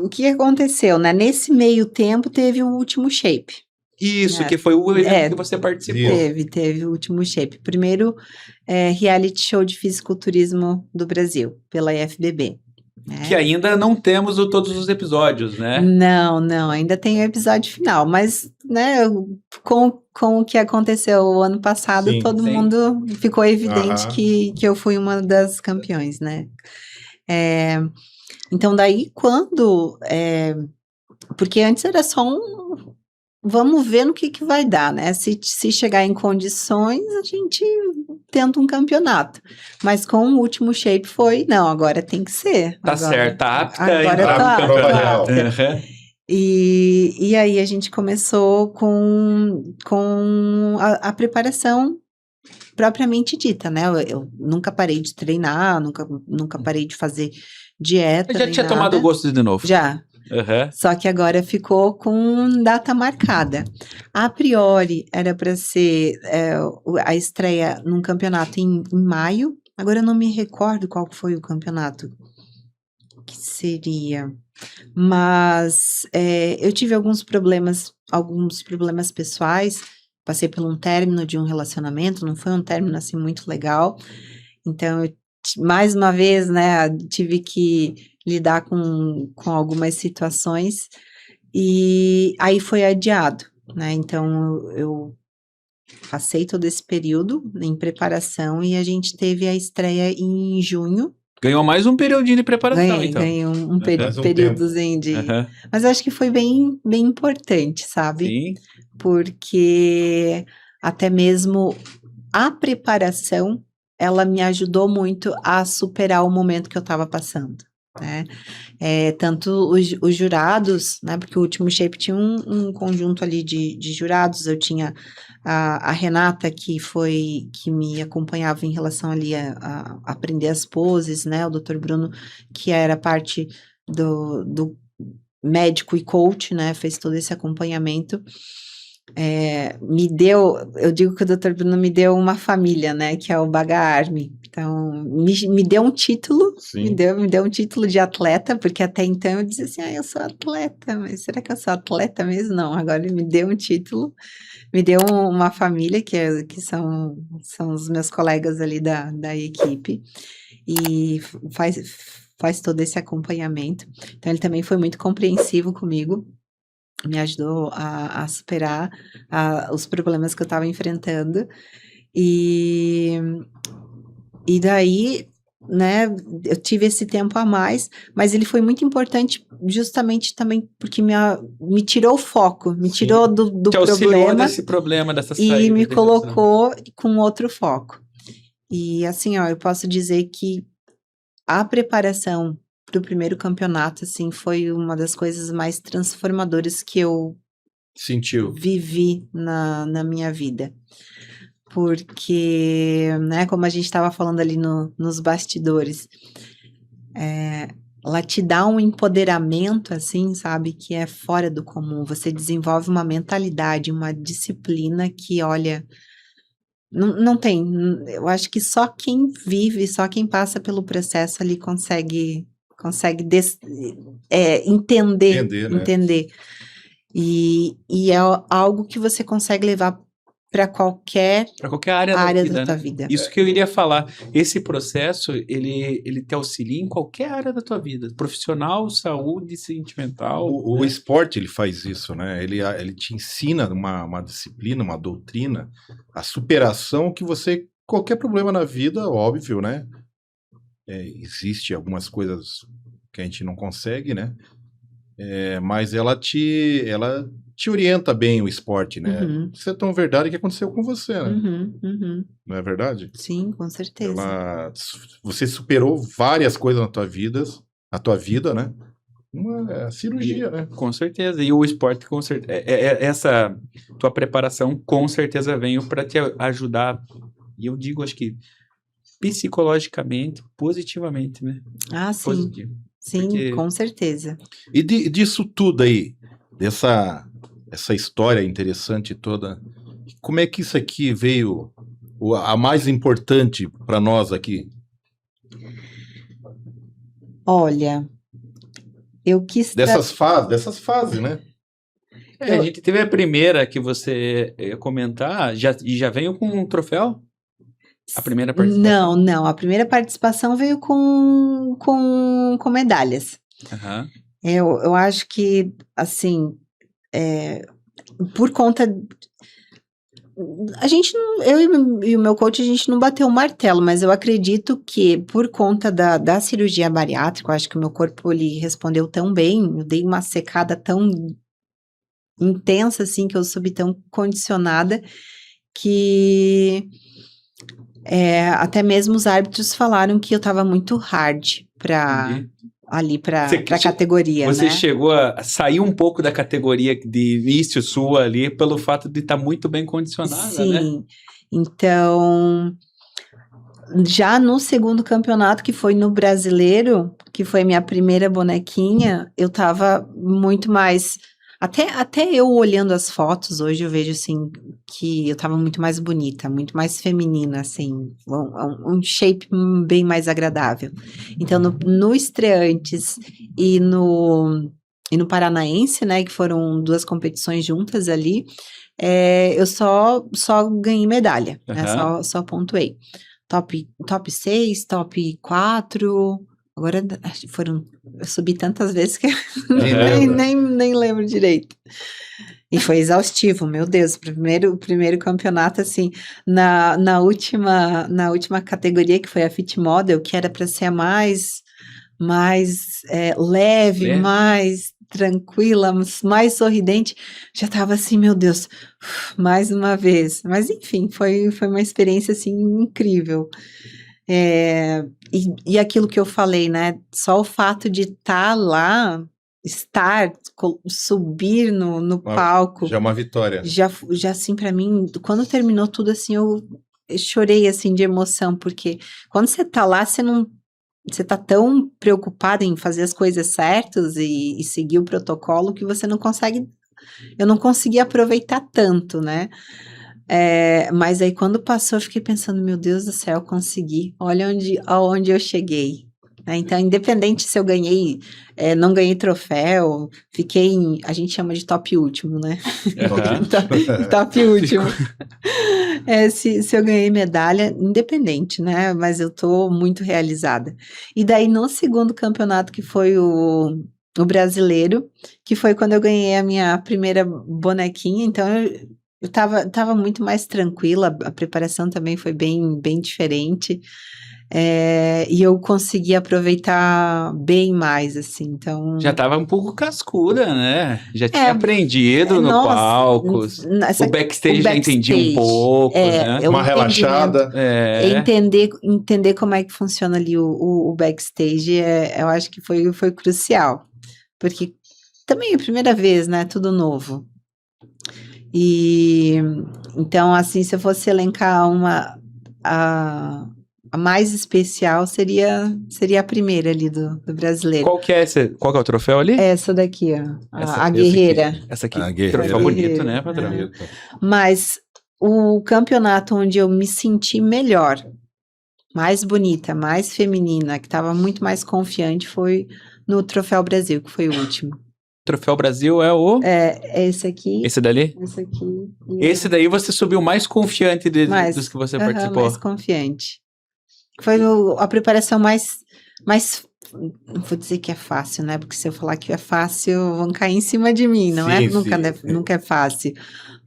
Speaker 1: O que aconteceu, né? Nesse meio tempo teve o último shape.
Speaker 2: Isso, que foi o evento que você participou.
Speaker 1: Teve o último shape. Primeiro reality show de fisiculturismo do Brasil, pela IFBB. Né?
Speaker 2: Que ainda não temos todos os episódios, né?
Speaker 1: Não, ainda tem o episódio final, mas, né, com o que aconteceu o ano passado, todo mundo ficou evidente que eu fui uma das campeões, né? Então, daí, porque antes era só vamos ver no que vai dar, né? Se chegar em condições, a gente tenta um campeonato. Mas com o último shape não, agora tem que ser.
Speaker 2: Tá certo, tá apta.
Speaker 1: Agora tá
Speaker 3: apta.
Speaker 1: E aí a gente começou com a preparação propriamente dita, né? Eu nunca parei de treinar, nunca parei de fazer dieta.
Speaker 2: Já tinha tomado gosto de novo?
Speaker 1: Já. Só que agora ficou com data marcada. A priori era para ser a estreia num campeonato em maio. Agora eu não me recordo qual foi o campeonato que seria. Mas eu tive alguns problemas pessoais, passei por um término de um relacionamento, não foi um término assim muito legal, então mais uma vez, né, tive que lidar com algumas situações e aí foi adiado, né, então eu passei todo esse período em preparação e a gente teve a estreia em junho.
Speaker 2: Ganhou mais um período de preparação, então.
Speaker 1: Ganhei um
Speaker 3: Mais um
Speaker 1: períodozinho de...
Speaker 2: Aham.
Speaker 1: Mas acho que foi bem, bem importante, sabe?
Speaker 2: Sim,
Speaker 1: Porque até mesmo a preparação, ela me ajudou muito a superar o momento que eu estava passando, né? Tanto os jurados, né? Porque o último Shape tinha um conjunto ali de jurados, eu tinha a Renata, que me acompanhava em relação ali a aprender as poses, né? O Dr. Bruno, que era parte do médico e coach, né? Fez todo esse acompanhamento. Eu digo que o Dr. Bruno me deu uma família, né? Que é o Baga Army. Então, me deu um título,
Speaker 3: Sim.
Speaker 1: me deu um título de atleta, porque até então eu dizia assim, eu sou atleta, mas será que eu sou atleta mesmo? Não, agora ele me deu um título, me deu uma família, que são os meus colegas ali da equipe, e faz todo esse acompanhamento. Então, ele também foi muito compreensivo comigo, me ajudou a superar os problemas que eu estava enfrentando, e daí, né, eu tive esse tempo a mais, mas ele foi muito importante justamente também porque me tirou o foco, me
Speaker 2: Sim.
Speaker 1: tirou do
Speaker 2: te auxiliou
Speaker 1: problema
Speaker 2: desse problema, dessa
Speaker 1: e
Speaker 2: saída.
Speaker 1: me
Speaker 2: dessa-
Speaker 1: colocou com outro foco. E assim, ó, eu posso dizer que a preparação para o primeiro campeonato, assim, foi uma das coisas mais transformadoras que eu
Speaker 3: Sentiu.
Speaker 1: vivi na minha vida. Porque, né, como a gente estava falando ali nos bastidores, ela te dá um empoderamento, assim, sabe, que é fora do comum. Você desenvolve uma mentalidade, uma disciplina que, olha, não tem. Eu acho que só quem vive, só quem passa pelo processo ali consegue entender,
Speaker 3: Entender, né?
Speaker 1: entender. E é algo que você consegue levar para qualquer
Speaker 2: Para qualquer área
Speaker 1: área
Speaker 2: da
Speaker 1: da
Speaker 2: vida,
Speaker 1: tua
Speaker 2: né?
Speaker 1: vida.
Speaker 2: Isso que eu iria falar. Esse processo, ele te auxilia em qualquer área da tua vida. Profissional, saúde, sentimental.
Speaker 3: O
Speaker 2: né?
Speaker 3: esporte, ele faz isso, né? Ele te ensina uma disciplina, uma doutrina, a superação que você... Qualquer problema na vida, óbvio, né? Existe algumas coisas que a gente não consegue, né? Mas ela te orienta bem o esporte, né?
Speaker 1: Uhum.
Speaker 3: Isso é tão verdade que aconteceu com você, né?
Speaker 1: Uhum.
Speaker 3: Não é verdade?
Speaker 1: Sim, com certeza.
Speaker 3: Você superou várias coisas na tua vida, né? Uma cirurgia, né?
Speaker 2: Com certeza. E o esporte, com certeza. Essa tua preparação, com certeza, veio para te ajudar. E eu digo, acho que psicologicamente, positivamente, né?
Speaker 1: Ah, sim.
Speaker 2: Positivo.
Speaker 1: Sim,
Speaker 2: Porque-
Speaker 1: com certeza.
Speaker 3: E disso tudo aí, essa história interessante toda, como é que isso aqui veio a mais importante para nós aqui?
Speaker 1: Olha, eu quis...
Speaker 3: Dessas fases, né?
Speaker 2: a gente teve a primeira que você ia comentar, e já veio com um troféu? A primeira participação?
Speaker 1: Não. A primeira participação veio com medalhas.
Speaker 2: Aham.
Speaker 1: Eu acho que, assim, por conta... A gente não, e o meu coach, a gente não bateu o martelo, mas eu acredito que por conta da cirurgia bariátrica, eu acho que o meu corpo, ele respondeu tão bem, eu dei uma secada tão intensa, assim, que eu subi tão condicionada, que até mesmo os árbitros falaram que eu tava muito hard
Speaker 2: Entendi.
Speaker 1: ali pra
Speaker 2: Você-
Speaker 1: categoria,
Speaker 2: Você
Speaker 1: né?
Speaker 2: chegou a sair um pouco da categoria de início sua ali, pelo fato de estar muito bem condicionada, né?
Speaker 1: Sim, então, já no segundo campeonato, que foi no Brasileiro, que foi minha primeira bonequinha, eu tava muito mais Até eu olhando as fotos hoje, eu vejo assim que eu tava muito mais bonita, muito mais feminina, assim, um shape bem mais agradável. Então, no Estreantes e no Paranaense, né, que foram 2 competições juntas ali, eu só ganhei medalha, né, só pontuei. Top 6, top 4, agora eu subi tantas vezes que nem lembro direito. E foi exaustivo, meu Deus, primeiro campeonato, assim, na última categoria, que foi a Fit Model, que era para ser a mais leve, mais tranquila, mais sorridente, já tava assim, meu Deus, mais uma vez. Mas enfim, foi uma experiência assim incrível. E aquilo que eu falei, né? Só o fato de estar lá, subir no palco,
Speaker 3: Já é uma vitória.
Speaker 1: já assim, para mim, quando terminou tudo assim, eu chorei assim de emoção, porque quando você tá lá, você tá tão preocupada em fazer as coisas certas e seguir o protocolo que você não consegue. Eu não consegui aproveitar tanto, né? Mas aí quando passou, eu fiquei pensando, meu Deus do céu, consegui. Olha aonde eu cheguei. Então, independente se eu ganhei, não ganhei troféu, a gente chama de top último, né? Top último. Se eu ganhei medalha, independente, né? Mas eu tô muito realizada. E daí, no segundo campeonato, que foi o brasileiro, que foi quando eu ganhei a minha primeira bonequinha, então eu tava muito mais tranquila, a preparação também foi bem, bem diferente. E eu consegui aproveitar bem mais, assim, então...
Speaker 2: Já tava um pouco cascuda, né? Já tinha aprendido no palco. O backstage já entendia um pouco, né?
Speaker 3: Uma relaxada.
Speaker 1: Entender como é que funciona ali o backstage, eu acho que foi crucial. Porque também é a primeira vez, né? Tudo novo. E então, assim, se eu fosse elencar a mais especial seria a primeira ali do brasileiro.
Speaker 2: Qual que é o troféu ali?
Speaker 1: Essa daqui, ó. A guerreira.
Speaker 2: Essa aqui.
Speaker 3: A guerreira.
Speaker 2: Troféu bonito, né, patrão?
Speaker 1: Mas o campeonato onde eu me senti melhor, mais bonita, mais feminina, que estava muito mais confiante, foi no Troféu Brasil, que foi o último.
Speaker 2: Troféu Brasil é o...
Speaker 1: É esse aqui.
Speaker 2: Esse dali?
Speaker 1: Esse aqui.
Speaker 2: Esse daí você subiu mais confiante dos que você participou.
Speaker 1: Mais confiante. Foi a preparação mais, não vou dizer que é fácil, né? Porque se eu falar que é fácil, vão cair em cima de mim, não é? Nunca é fácil.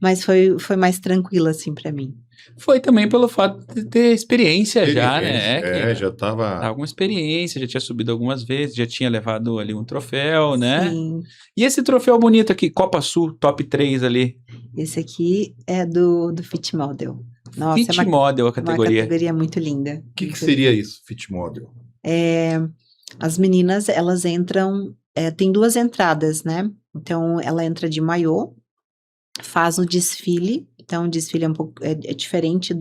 Speaker 1: Mas foi mais tranquilo, assim, para mim.
Speaker 2: Foi também pelo fato de ter experiência já, né?
Speaker 3: Já tava...
Speaker 2: Alguma experiência, já tinha subido algumas vezes, já tinha levado ali um troféu, né?
Speaker 1: Sim.
Speaker 2: E esse troféu bonito aqui, Copa Sul, top 3 ali?
Speaker 1: Esse aqui é do Fit Model. Nossa,
Speaker 2: Fit Model, a categoria.
Speaker 1: Uma categoria muito linda.
Speaker 3: O que seria isso, Fit Model?
Speaker 1: As meninas, elas entram... tem 2 entradas, né? Então, ela entra de maiô, faz o desfile. Então, o desfile é um pouco diferente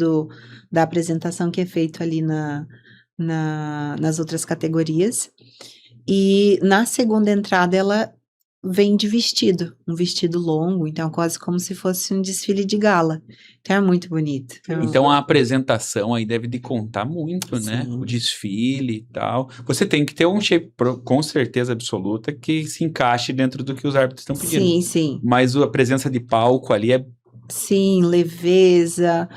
Speaker 1: da apresentação que é feito ali nas outras categorias. E na segunda entrada, ela vem de vestido, um vestido longo, então quase como se fosse um desfile de gala. Então é muito bonito.
Speaker 2: Então a apresentação aí deve de contar muito,
Speaker 1: Sim.
Speaker 2: né? O desfile e tal. Você tem que ter um shape com certeza absoluta que se encaixe dentro do que os árbitros estão pedindo.
Speaker 1: Sim, sim.
Speaker 2: Mas a presença de palco ali é...
Speaker 1: Sim, leveza,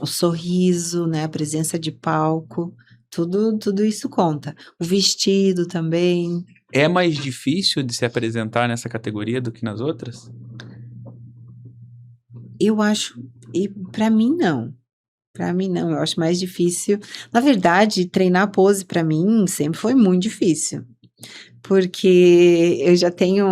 Speaker 1: o sorriso, né? A presença de palco, tudo isso conta. O vestido também.
Speaker 2: É mais difícil de se apresentar nessa categoria do que nas outras?
Speaker 1: Eu acho, e para mim não. Para mim não, eu acho mais difícil. Na verdade, treinar pose para mim sempre foi muito difícil. Porque eu já tenho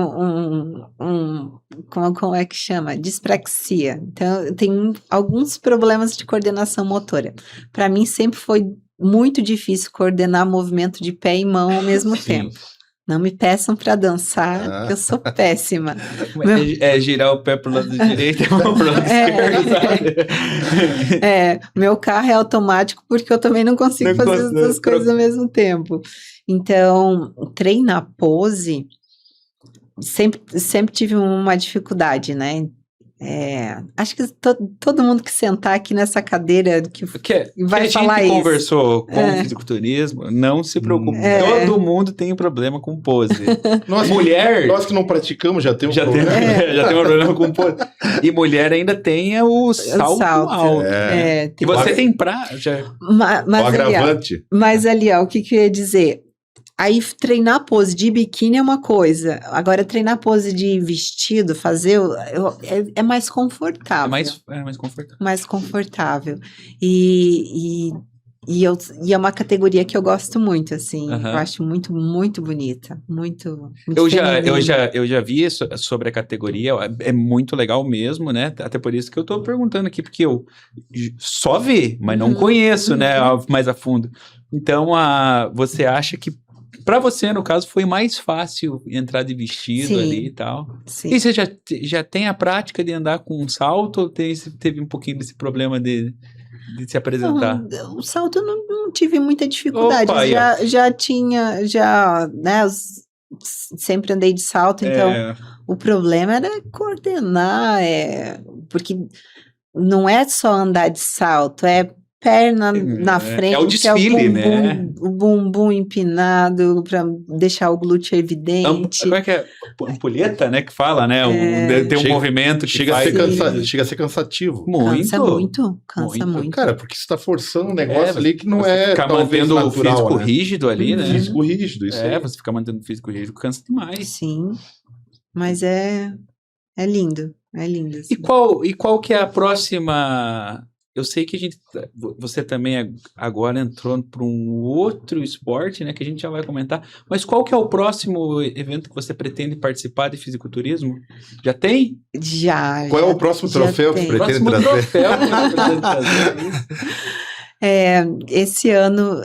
Speaker 1: como é que chama? Dispraxia. Então, eu tenho alguns problemas de coordenação motora. Para mim sempre foi muito difícil coordenar movimento de pé e mão ao mesmo tempo. Não me peçam para dançar, eu sou péssima.
Speaker 2: Girar o pé pro lado direito e a mão pro lado esquerdo, sabe?
Speaker 1: Meu carro é automático porque eu também não consigo fazer as 2 coisas ao mesmo tempo. Então, treinar pose sempre tive uma dificuldade, né? Acho que todo mundo que sentar aqui nessa cadeira que vai falar
Speaker 2: gente
Speaker 1: isso.
Speaker 2: conversou com o fisiculturismo, não se preocupe. Todo mundo tem problema com pose. Mulher...
Speaker 3: Nós que não praticamos já temos problema.
Speaker 2: Já tem um problema com pose. E mulher ainda tem o salto alto. E você tem
Speaker 1: mas
Speaker 3: o agravante.
Speaker 1: Mas ali, ó, o que eu ia dizer? Aí treinar pose de biquíni é uma coisa, agora treinar pose de vestido, é mais confortável.
Speaker 2: Mais confortável.
Speaker 1: Mais confortável. E é uma categoria que eu gosto muito, assim, eu acho muito, muito bonita, muito
Speaker 2: eu já vi isso sobre a categoria, é muito legal mesmo, né, até por isso que eu tô perguntando aqui, porque eu só vi, mas não conheço, né, mais a fundo. Então, você acha que pra você, no caso, foi mais fácil entrar de vestido ali e tal.
Speaker 1: Sim.
Speaker 2: E você já tem a prática de andar com um salto ou teve um pouquinho desse problema de se apresentar?
Speaker 1: Não, o salto eu não tive muita dificuldade.
Speaker 2: Opa,
Speaker 1: já tinha, né, sempre andei de salto, então o problema era coordenar, porque não é só andar de salto, perna na frente,
Speaker 2: é o desfile, né?
Speaker 1: O bumbum empinado para deixar o glúteo evidente.
Speaker 2: Como é que é? Ampulheta, né? Que fala, né? Tem um movimento que
Speaker 3: chega a ser cansativo.
Speaker 1: Cansa muito.
Speaker 3: Cara, porque você tá forçando um negócio ali que não é
Speaker 2: ficar mantendo
Speaker 3: natural,
Speaker 2: o físico
Speaker 3: né?
Speaker 2: rígido ali, né?
Speaker 3: Físico rígido, isso aí.
Speaker 2: Você ficar mantendo o físico rígido cansa demais.
Speaker 1: Sim, mas é lindo, é lindo. Assim.
Speaker 2: E qual que é a próxima... Eu sei que você também agora entrou para um outro esporte, né, que a gente já vai comentar, mas qual que é o próximo evento que você pretende participar de fisiculturismo? Já tem?
Speaker 1: Já.
Speaker 3: Qual é o próximo troféu que pretende trazer?
Speaker 2: Troféu que você pretende trazer?
Speaker 1: Esse ano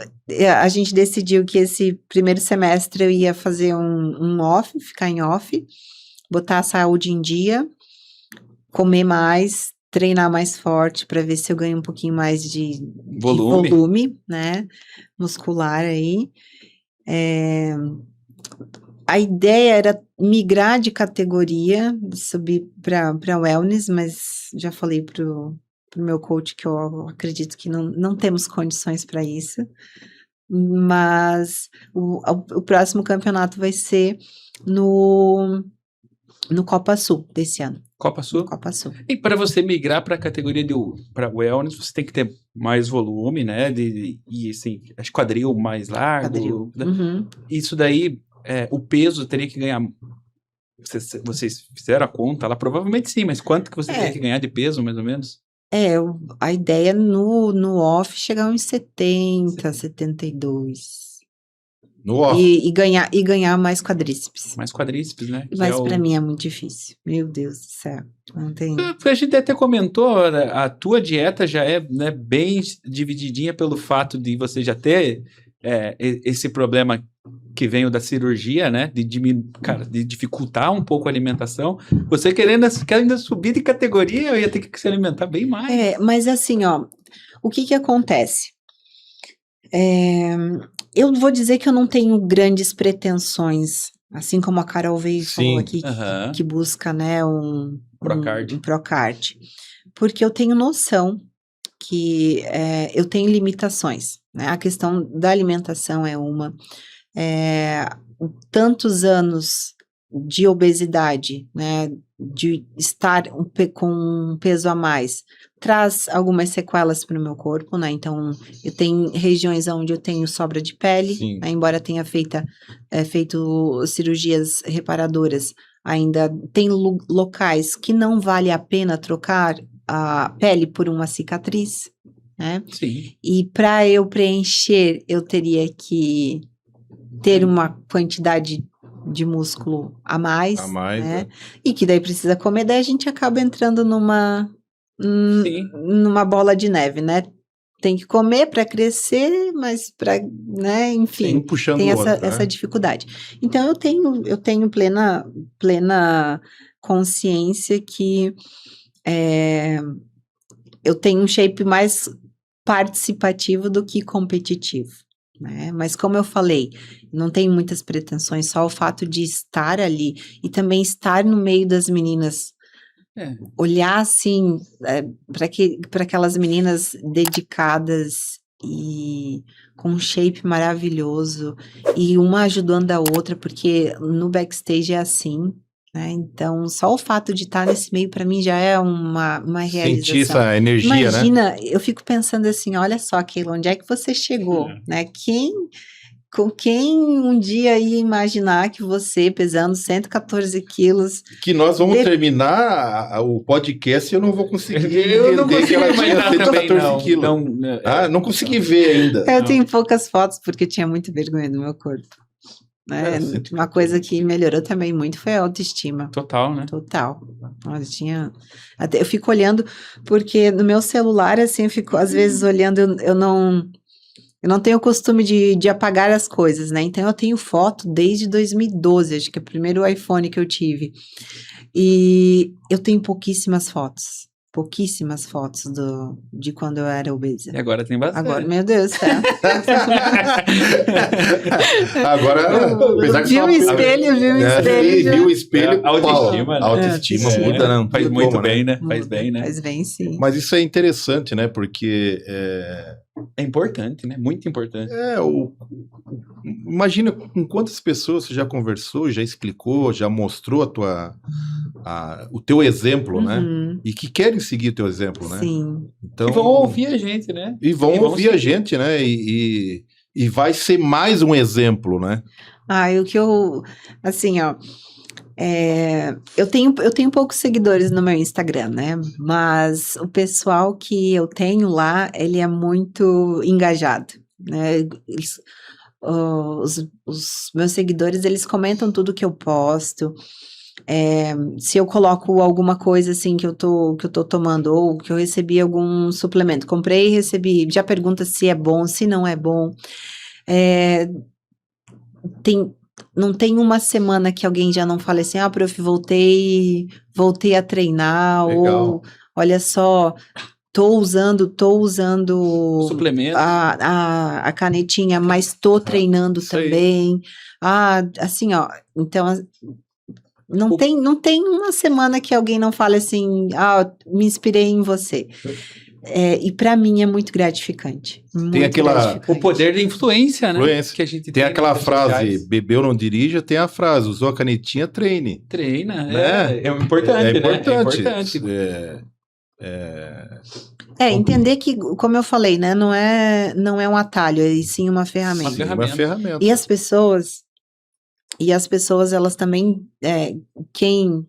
Speaker 1: a gente decidiu que esse primeiro semestre eu ia fazer um off, ficar em off, botar a saúde em dia, comer mais, treinar mais forte para ver se eu ganho um pouquinho mais de volume, né, muscular aí. A ideia era migrar de categoria, subir para wellness, mas já falei pro meu coach que eu acredito que não temos condições para isso. Mas o próximo campeonato vai ser no Copa Sul desse ano.
Speaker 2: Copa Sul?
Speaker 1: Copa Sul.
Speaker 2: E para você migrar para a categoria para wellness, você tem que ter mais volume, né? E assim, acho quadril mais largo.
Speaker 1: Quadril.
Speaker 2: Isso daí, o peso teria que ganhar. Vocês fizeram a conta lá? Provavelmente sim, mas quanto que você teria que ganhar de peso, mais ou menos?
Speaker 1: A ideia no off chegar uns 70, 72.
Speaker 3: No off.
Speaker 1: E ganhar mais quadríceps.
Speaker 2: Mais quadríceps, né?
Speaker 1: Mas pra mim é muito difícil. Meu Deus do céu. Não tem...
Speaker 2: A gente até comentou, a tua dieta já é, né, bem divididinha pelo fato de você já ter esse problema que veio da cirurgia, né? De dificultar um pouco a alimentação. Você quer ainda subir de categoria, eu ia ter que se alimentar bem mais.
Speaker 1: Mas assim, ó, o que acontece? Eu vou dizer que eu não tenho grandes pretensões, assim como a Carol veio e falou aqui, que busca, né, um Procard. Porque eu tenho noção que eu tenho limitações, né? A questão da alimentação é uma. Tantos anos de obesidade, né, de estar com um peso a mais, traz algumas sequelas para o meu corpo, né, então eu tenho regiões onde eu tenho sobra de pele, né, embora tenha feito cirurgias reparadoras, ainda tem locais que não vale a pena trocar a pele por uma cicatriz, né, e para eu preencher, eu teria que ter uma quantidade de músculo a mais, né? E que daí precisa comer, daí a gente acaba entrando numa bola de neve, né? Tem que comer para crescer, mas para, né, enfim, tem essa dificuldade. Então eu tenho plena consciência que eu tenho um shape mais participativo do que competitivo. né? Mas como eu falei, não tenho muitas pretensões, só o fato de estar ali e também estar no meio das meninas,
Speaker 2: É.
Speaker 1: olhar assim para aquelas meninas dedicadas e com um shape maravilhoso e uma ajudando a outra, porque no backstage é assim, né? Então, só o fato de estar nesse meio para mim já é uma
Speaker 3: Sentir
Speaker 1: realização.
Speaker 3: essa energia, né?
Speaker 1: Imagina, eu fico pensando assim, olha só, Keila, onde é que você chegou, né? Com quem um dia ia imaginar que você, pesando 114 quilos,
Speaker 3: Que nós vamos terminar o podcast e eu não vou conseguir
Speaker 2: Eu não
Speaker 3: entender que ela
Speaker 2: consigo
Speaker 3: tinha
Speaker 2: imaginar também,
Speaker 3: 114 quilos. Não consegui ver ainda.
Speaker 1: eu tenho poucas fotos porque eu tinha muita vergonha do meu corpo. Né?
Speaker 3: É, 114.
Speaker 1: Uma coisa que melhorou também muito foi a autoestima.
Speaker 2: Total, né?
Speaker 1: Total. Eu fico olhando, porque no meu celular, assim, eu fico às vezes olhando, eu não tenho o costume de apagar as coisas, né? Então eu tenho foto desde 2012, acho que é o primeiro iPhone que eu tive. E eu tenho pouquíssimas fotos de quando eu era obesa.
Speaker 2: E agora tem bastante.
Speaker 1: Agora, meu Deus do céu.
Speaker 3: Agora, apesar que
Speaker 1: Viu o espelho,
Speaker 3: viu o espelho,
Speaker 2: A autoestima,
Speaker 3: a
Speaker 2: né?
Speaker 3: autoestima
Speaker 1: É,
Speaker 3: muda, não.
Speaker 2: Faz
Speaker 3: tem
Speaker 2: muito
Speaker 3: como,
Speaker 2: bem, né?
Speaker 1: Muda,
Speaker 2: Faz bem, né?
Speaker 1: Faz bem, sim.
Speaker 3: Mas isso é interessante, né? Porque
Speaker 2: É importante, né? Muito importante.
Speaker 3: imagina com quantas pessoas você já conversou, já explicou, já mostrou o teu exemplo, né?
Speaker 1: Uhum,
Speaker 3: E que querem seguir o teu exemplo, né?
Speaker 1: sim.
Speaker 3: Então,
Speaker 2: E vão ouvir a gente, né?
Speaker 3: E vão
Speaker 2: E vão
Speaker 3: ouvir a
Speaker 2: seguir.
Speaker 3: gente, né? E vai ser mais um exemplo, né?
Speaker 1: E o que assim, ó, eu tenho poucos seguidores no meu Instagram, né? Mas o pessoal que eu tenho lá, ele é muito engajado, né? Os meus seguidores, eles comentam tudo que eu posto. Se eu coloco alguma coisa assim que eu tô tomando, ou que eu recebi algum suplemento, comprei e recebi, já pergunta se é bom, se não é bom. Não tem uma semana que alguém já não fale assim, prof, voltei a treinar,
Speaker 3: Legal.
Speaker 1: ou olha só, tô usando
Speaker 2: Suplemento.
Speaker 1: a canetinha, mas tô treinando
Speaker 3: Isso aí.
Speaker 1: também. Assim, ó, então não tem uma semana que alguém não fale assim, me inspirei em você. E para mim é muito gratificante.
Speaker 3: Tem
Speaker 2: O poder da influência, né?
Speaker 3: Influência.
Speaker 2: Que a gente
Speaker 3: Tem aquela
Speaker 2: nas redes
Speaker 3: frase,
Speaker 2: sociais.
Speaker 3: bebeu não dirija, tem a frase, usou a canetinha, treine.
Speaker 2: Treina,
Speaker 3: Né?
Speaker 2: é importante,
Speaker 3: É
Speaker 2: né?
Speaker 3: importante.
Speaker 2: É importante.
Speaker 1: Entender que, como eu falei, né, não é um atalho, e sim uma ferramenta.
Speaker 2: Uma
Speaker 3: Uma ferramenta.
Speaker 1: E as pessoas, elas também, quem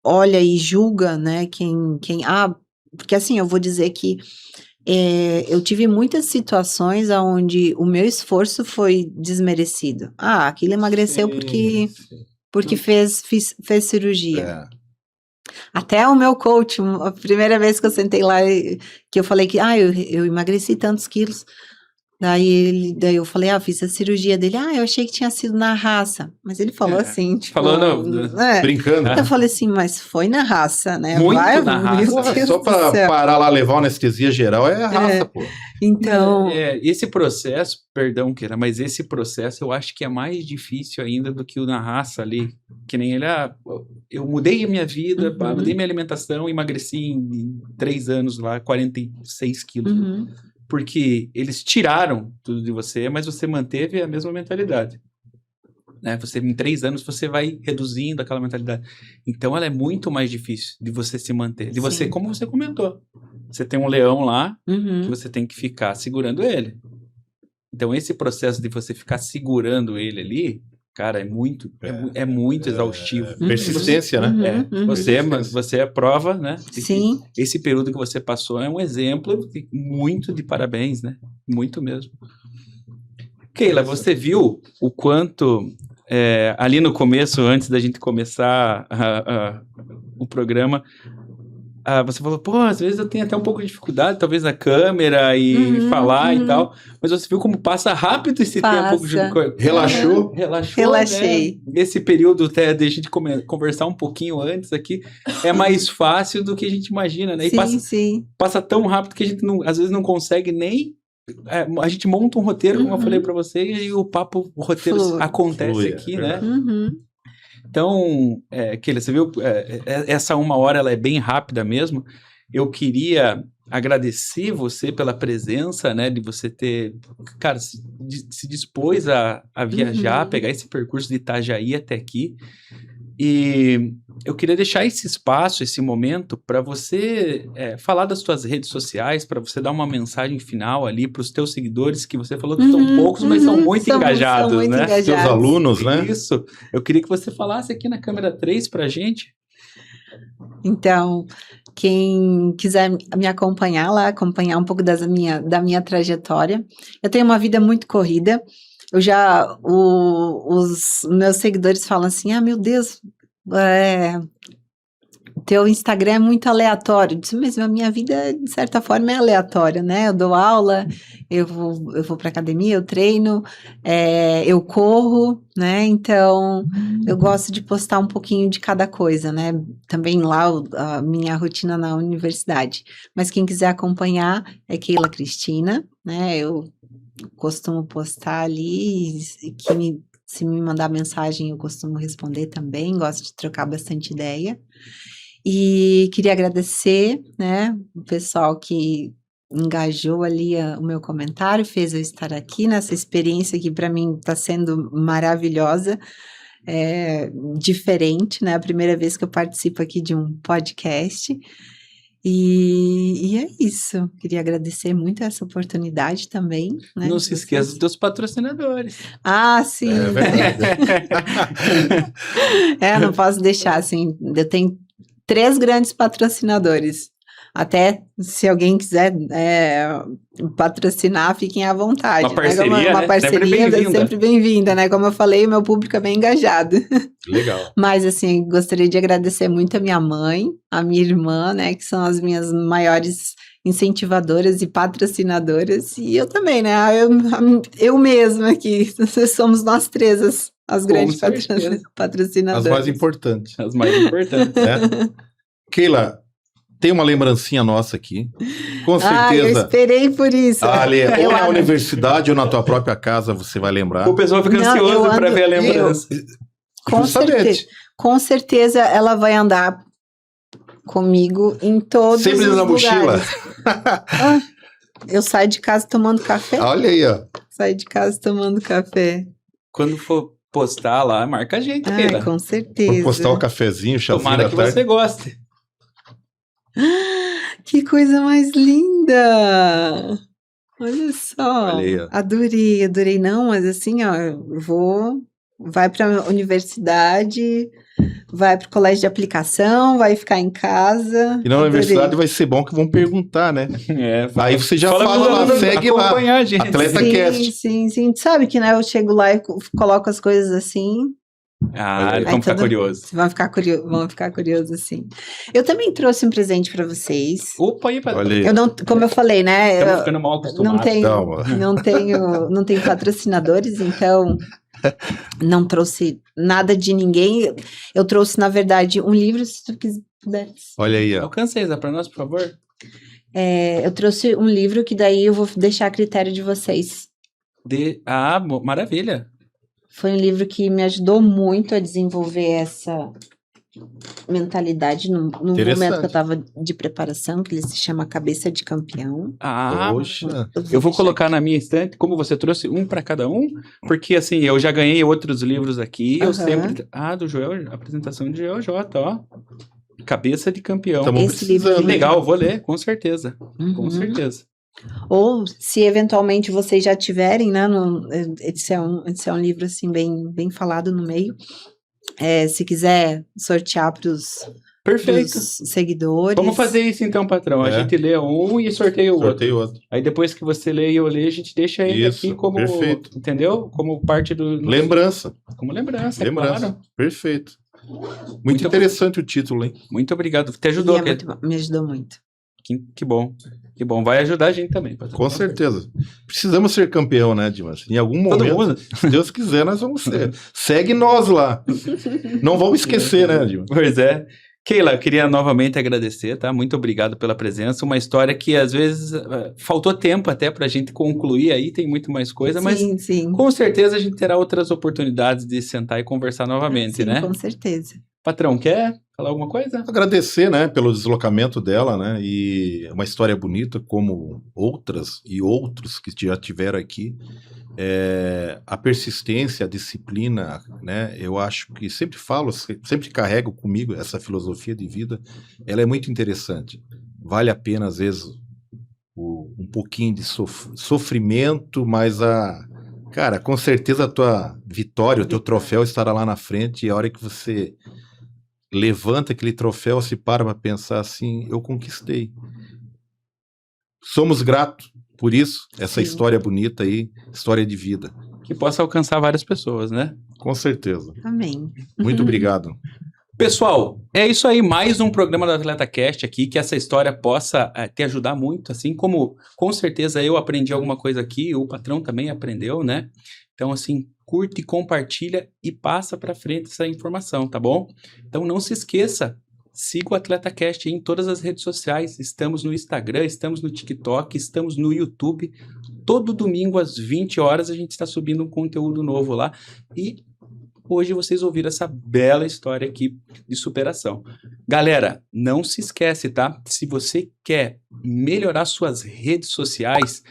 Speaker 1: olha e julga, né, porque assim, eu vou dizer que eu tive muitas situações onde o meu esforço foi desmerecido. Aquilo emagreceu porque fez cirurgia. Até o meu coach, a primeira vez que eu sentei lá, que eu falei que eu emagreci tantos quilos, daí eu falei, fiz a cirurgia dele, eu achei que tinha sido na raça, mas ele falou assim, tipo...
Speaker 3: Brincando.
Speaker 1: Eu falei assim, mas foi na raça, né?
Speaker 2: Muito na raça.
Speaker 1: Porra,
Speaker 3: só pra parar lá, levar uma anestesia geral, é a raça, pô.
Speaker 1: Então...
Speaker 2: esse processo, perdão, Keila, mas esse processo eu acho que é mais difícil ainda do que o na raça ali, que nem ele, eu mudei a minha vida, mudei minha alimentação, emagreci em 3 anos lá, 46 quilos. Porque eles tiraram tudo de você, mas você manteve a mesma mentalidade. Né? Você, em 3 anos, você vai reduzindo aquela mentalidade. Então, ela é muito mais difícil de você se manter. De você, como você comentou. Você tem um leão lá, que você tem que ficar segurando ele. Então, esse processo de você ficar segurando ele ali, cara, é muito exaustivo.
Speaker 3: Persistência, né?
Speaker 2: Você é prova, né?
Speaker 1: Sim.
Speaker 2: Esse período que você passou é um exemplo muito de parabéns, né? Muito mesmo. Keila, você viu o quanto ali no começo, antes da gente começar o programa, você falou, às vezes eu tenho até um pouco de dificuldade, talvez na câmera e falar e tal, mas você viu como passa rápido esse tempo.
Speaker 3: Relaxou?
Speaker 1: Relaxei.
Speaker 2: Né? Esse período até de a gente conversar um pouquinho antes aqui, é mais fácil do que a gente imagina, né? E passa tão rápido que a gente às vezes não consegue nem a gente monta um roteiro, como eu
Speaker 1: Uhum.
Speaker 2: falei pra você, e o roteiro
Speaker 1: Flui.
Speaker 2: acontece
Speaker 3: Flui,
Speaker 2: aqui,
Speaker 3: é
Speaker 2: né?
Speaker 3: verdade.
Speaker 1: Uhum.
Speaker 2: Então, Keila, você viu, essa 1 hora ela é bem rápida mesmo. Eu queria agradecer você pela presença, né, de você ter, cara, se dispôs a viajar,
Speaker 1: Uhum.
Speaker 2: pegar esse percurso de Itajaí até aqui. E eu queria deixar esse espaço, esse momento, para você falar das suas redes sociais, para você dar uma mensagem final ali para os teus seguidores, que você falou que são
Speaker 1: Uhum,
Speaker 2: poucos, mas são muito
Speaker 1: são
Speaker 2: engajados,
Speaker 1: muito
Speaker 2: né?
Speaker 1: engajados.
Speaker 3: Seus alunos, né?
Speaker 2: Isso. Eu queria que você falasse aqui na câmera 3 pra gente.
Speaker 1: Então, quem quiser me acompanhar lá, acompanhar um pouco da minha trajetória, eu tenho uma vida muito corrida. Os meus seguidores falam assim, meu Deus, teu Instagram é muito aleatório. Eu disse, mas a minha vida, de certa forma, é aleatória, né? Eu dou aula, eu vou para academia, eu treino, eu corro, né? Então, eu gosto de postar um pouquinho de cada coisa, né? Também lá a minha rotina na universidade. Mas quem quiser acompanhar é Keila Cristina, né? Eu costumo postar ali, se me mandar mensagem eu costumo responder também, gosto de trocar bastante ideia. E queria agradecer, né, o pessoal que engajou ali o meu comentário, fez eu estar aqui nessa experiência que para mim está sendo maravilhosa, diferente, né, a primeira vez que eu participo aqui de um podcast. E é isso, queria agradecer muito essa oportunidade também, né,
Speaker 2: Não
Speaker 1: de
Speaker 2: se esqueça
Speaker 1: vocês.
Speaker 2: dos patrocinadores.
Speaker 1: Sim.
Speaker 3: É verdade.
Speaker 1: Não posso deixar, assim, eu tenho 3 grandes patrocinadores. Até se alguém quiser patrocinar, fiquem à vontade.
Speaker 2: Uma parceria,
Speaker 1: né? Uma
Speaker 2: né?
Speaker 1: parceria
Speaker 2: Sempre bem-vinda.
Speaker 1: sempre bem-vinda, né? Como eu falei, o meu público é bem engajado.
Speaker 3: Legal.
Speaker 1: Mas, assim, gostaria de agradecer muito a minha mãe, a minha irmã, né? Que são as minhas maiores incentivadoras e patrocinadoras. E eu também, né? Eu mesma aqui. Somos nós 3 as grandes
Speaker 2: certeza.
Speaker 1: patrocinadoras.
Speaker 3: As mais importantes.
Speaker 2: As mais importantes.
Speaker 3: Né? Keila, tem uma lembrancinha nossa aqui. Com
Speaker 1: eu
Speaker 3: certeza.
Speaker 1: esperei por isso.
Speaker 3: Ali,
Speaker 1: Eu
Speaker 3: ou na
Speaker 1: amo.
Speaker 3: universidade ou na tua própria casa, você vai lembrar.
Speaker 2: O pessoal fica
Speaker 1: Não,
Speaker 2: ansioso
Speaker 1: eu
Speaker 2: para
Speaker 1: ando-
Speaker 2: ver a lembrança.
Speaker 3: Justamente.
Speaker 1: Com certeza ela vai andar comigo em todos
Speaker 3: Sempre
Speaker 1: os
Speaker 3: na
Speaker 1: lugares.
Speaker 3: mochila.
Speaker 1: Eu saio de casa tomando café.
Speaker 3: Olha aí, ó.
Speaker 1: Saio de casa tomando café.
Speaker 2: Quando for postar lá, marca a gente, Keila.
Speaker 1: Com certeza.
Speaker 3: Vou postar o cafezinho, o chazinho
Speaker 2: Tomara
Speaker 3: da
Speaker 2: que
Speaker 3: tarde.
Speaker 2: você goste.
Speaker 1: Que coisa mais linda! Olha só.
Speaker 3: Olha aí, ó.
Speaker 1: Adorei. Não, mas assim, ó, vai para a universidade, vai para o colégio de aplicação, vai ficar em casa.
Speaker 3: E na
Speaker 1: Adorei.
Speaker 3: universidade vai ser bom que vão perguntar, né? Aí você já
Speaker 2: pros
Speaker 3: fala lá,
Speaker 2: alunos
Speaker 3: segue lá.
Speaker 2: acompanhar a gente.
Speaker 3: Atleta Cast.
Speaker 1: Sim. Tu sabe que, né, eu chego lá e coloco as coisas assim,
Speaker 2: Eles vão ficar curiosos.
Speaker 1: vão ficar curiosos, assim. Eu também trouxe um presente para vocês.
Speaker 2: Opa, aí,
Speaker 3: Olha aí.
Speaker 1: Eu não, como eu falei, né,
Speaker 2: Estamos ficando mal acostumados.
Speaker 1: não tenho patrocinadores, então não trouxe nada de ninguém. Eu trouxe, na verdade, um livro, se tu puder.
Speaker 3: Olha aí, ó.
Speaker 2: Alcança, Isa, para nós, por favor.
Speaker 1: Eu trouxe um livro que daí eu vou deixar a critério de vocês.
Speaker 2: Maravilha.
Speaker 1: Foi um livro que me ajudou muito a desenvolver essa mentalidade no momento que eu estava de preparação, que ele se chama Cabeça de Campeão.
Speaker 3: Poxa.
Speaker 2: Eu vou colocar na minha estante, como você trouxe um para cada um, porque assim, eu já ganhei outros livros aqui, eu sempre... do Joel, apresentação de Joel J, ó. Cabeça de Campeão.
Speaker 3: Estamos
Speaker 1: Esse livro
Speaker 3: precisando.
Speaker 2: Legal, vou ler, com certeza. Com
Speaker 1: Uhum.
Speaker 2: certeza.
Speaker 1: Ou se eventualmente vocês já tiverem, né? Esse é um livro assim bem falado no meio. Se quiser sortear para os
Speaker 2: Perfeito.
Speaker 1: seguidores.
Speaker 2: Vamos fazer isso então, patrão. A gente lê um e sorteia o outro.
Speaker 3: Sorteio outro.
Speaker 2: Aí depois que você lê e eu ler, a gente deixa ele
Speaker 3: Isso,
Speaker 2: aqui como,
Speaker 3: perfeito.
Speaker 2: entendeu? Como parte do...
Speaker 3: Lembrança.
Speaker 2: Como lembrança,
Speaker 3: Lembrança.
Speaker 2: claro.
Speaker 3: Perfeito. Muito interessante o título, hein?
Speaker 2: Muito obrigado. Te ajudou,
Speaker 1: E me ajudou muito.
Speaker 2: Que bom. Que bom. Vai ajudar a gente também, patrão.
Speaker 3: Com certeza. Precisamos ser campeão, né, Dimas? Em algum
Speaker 2: Todo
Speaker 3: momento,
Speaker 2: mundo.
Speaker 3: se Deus quiser, nós vamos ser. Segue nós lá. Não vamos esquecer, né, Dimas?
Speaker 2: Pois é. Keila, eu queria novamente agradecer, tá? Muito obrigado pela presença. Uma história que às vezes faltou tempo até pra gente concluir aí, tem muito mais coisa, mas
Speaker 1: Sim.
Speaker 2: com certeza a gente terá outras oportunidades de sentar e conversar novamente,
Speaker 1: Sim,
Speaker 2: né?
Speaker 1: com certeza.
Speaker 2: Patrão, quer falar alguma coisa?
Speaker 3: Agradecer, né, pelo deslocamento dela, né, e uma história bonita, como outras e outros que já tiveram aqui. A persistência, a disciplina, né, eu acho que sempre falo, sempre carrego comigo essa filosofia de vida, ela é muito interessante. Vale a pena, às vezes, um pouquinho de sofrimento, mas cara, com certeza a tua vitória, o teu troféu estará lá na frente, e a hora que você levanta aquele troféu, se para pensar assim, eu conquistei. Somos gratos por isso, essa
Speaker 1: Sim.
Speaker 3: história bonita aí, história de vida.
Speaker 2: Que possa alcançar várias pessoas, né?
Speaker 3: Com certeza.
Speaker 1: Amém.
Speaker 3: Muito obrigado.
Speaker 2: Pessoal, é isso aí, mais um programa do Atleta Cast aqui, que essa história possa te ajudar muito, assim como com certeza eu aprendi alguma coisa aqui, o patrão também aprendeu, né? Então, assim, curte, compartilha e passa para frente essa informação, tá bom? Então, não se esqueça, siga o Atleta Cast em todas as redes sociais, estamos no Instagram, estamos no TikTok, estamos no YouTube, todo domingo às 20 horas a gente está subindo um conteúdo novo lá e hoje vocês ouviram essa bela história aqui de superação. Galera, não se esquece, tá? Se você quer melhorar suas redes sociais,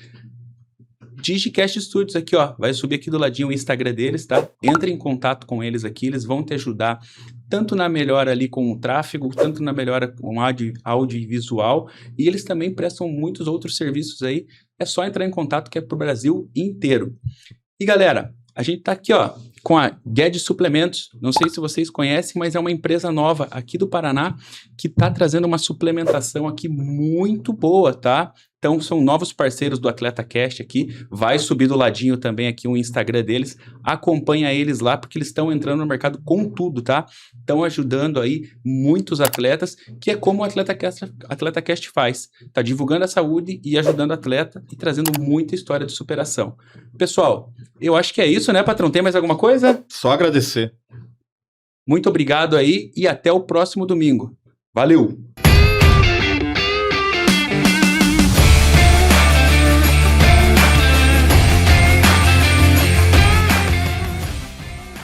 Speaker 2: Digicast Studios aqui, ó, vai subir aqui do ladinho o Instagram deles, tá? Entre em contato com eles aqui, eles vão te ajudar tanto na melhora ali com o tráfego, tanto na melhora com áudio e visual, e eles também prestam muitos outros serviços aí, é só entrar em contato que é pro Brasil inteiro. E galera, a gente tá aqui, ó, com a Guedes Suplementos, não sei se vocês conhecem, mas é uma empresa nova aqui do Paraná que tá trazendo uma suplementação aqui muito boa, tá? Então são novos parceiros do Atleta Cast aqui, vai subir do ladinho também aqui o Instagram deles, acompanha eles lá porque eles estão entrando no mercado com tudo, tá? Estão ajudando aí muitos atletas, que é como o Atleta Cast faz, tá divulgando a saúde e ajudando o atleta e trazendo muita história de superação. Pessoal, eu acho que é isso, né, patrão? Tem mais alguma coisa?
Speaker 3: Só agradecer.
Speaker 2: Muito obrigado aí e até o próximo domingo. Valeu!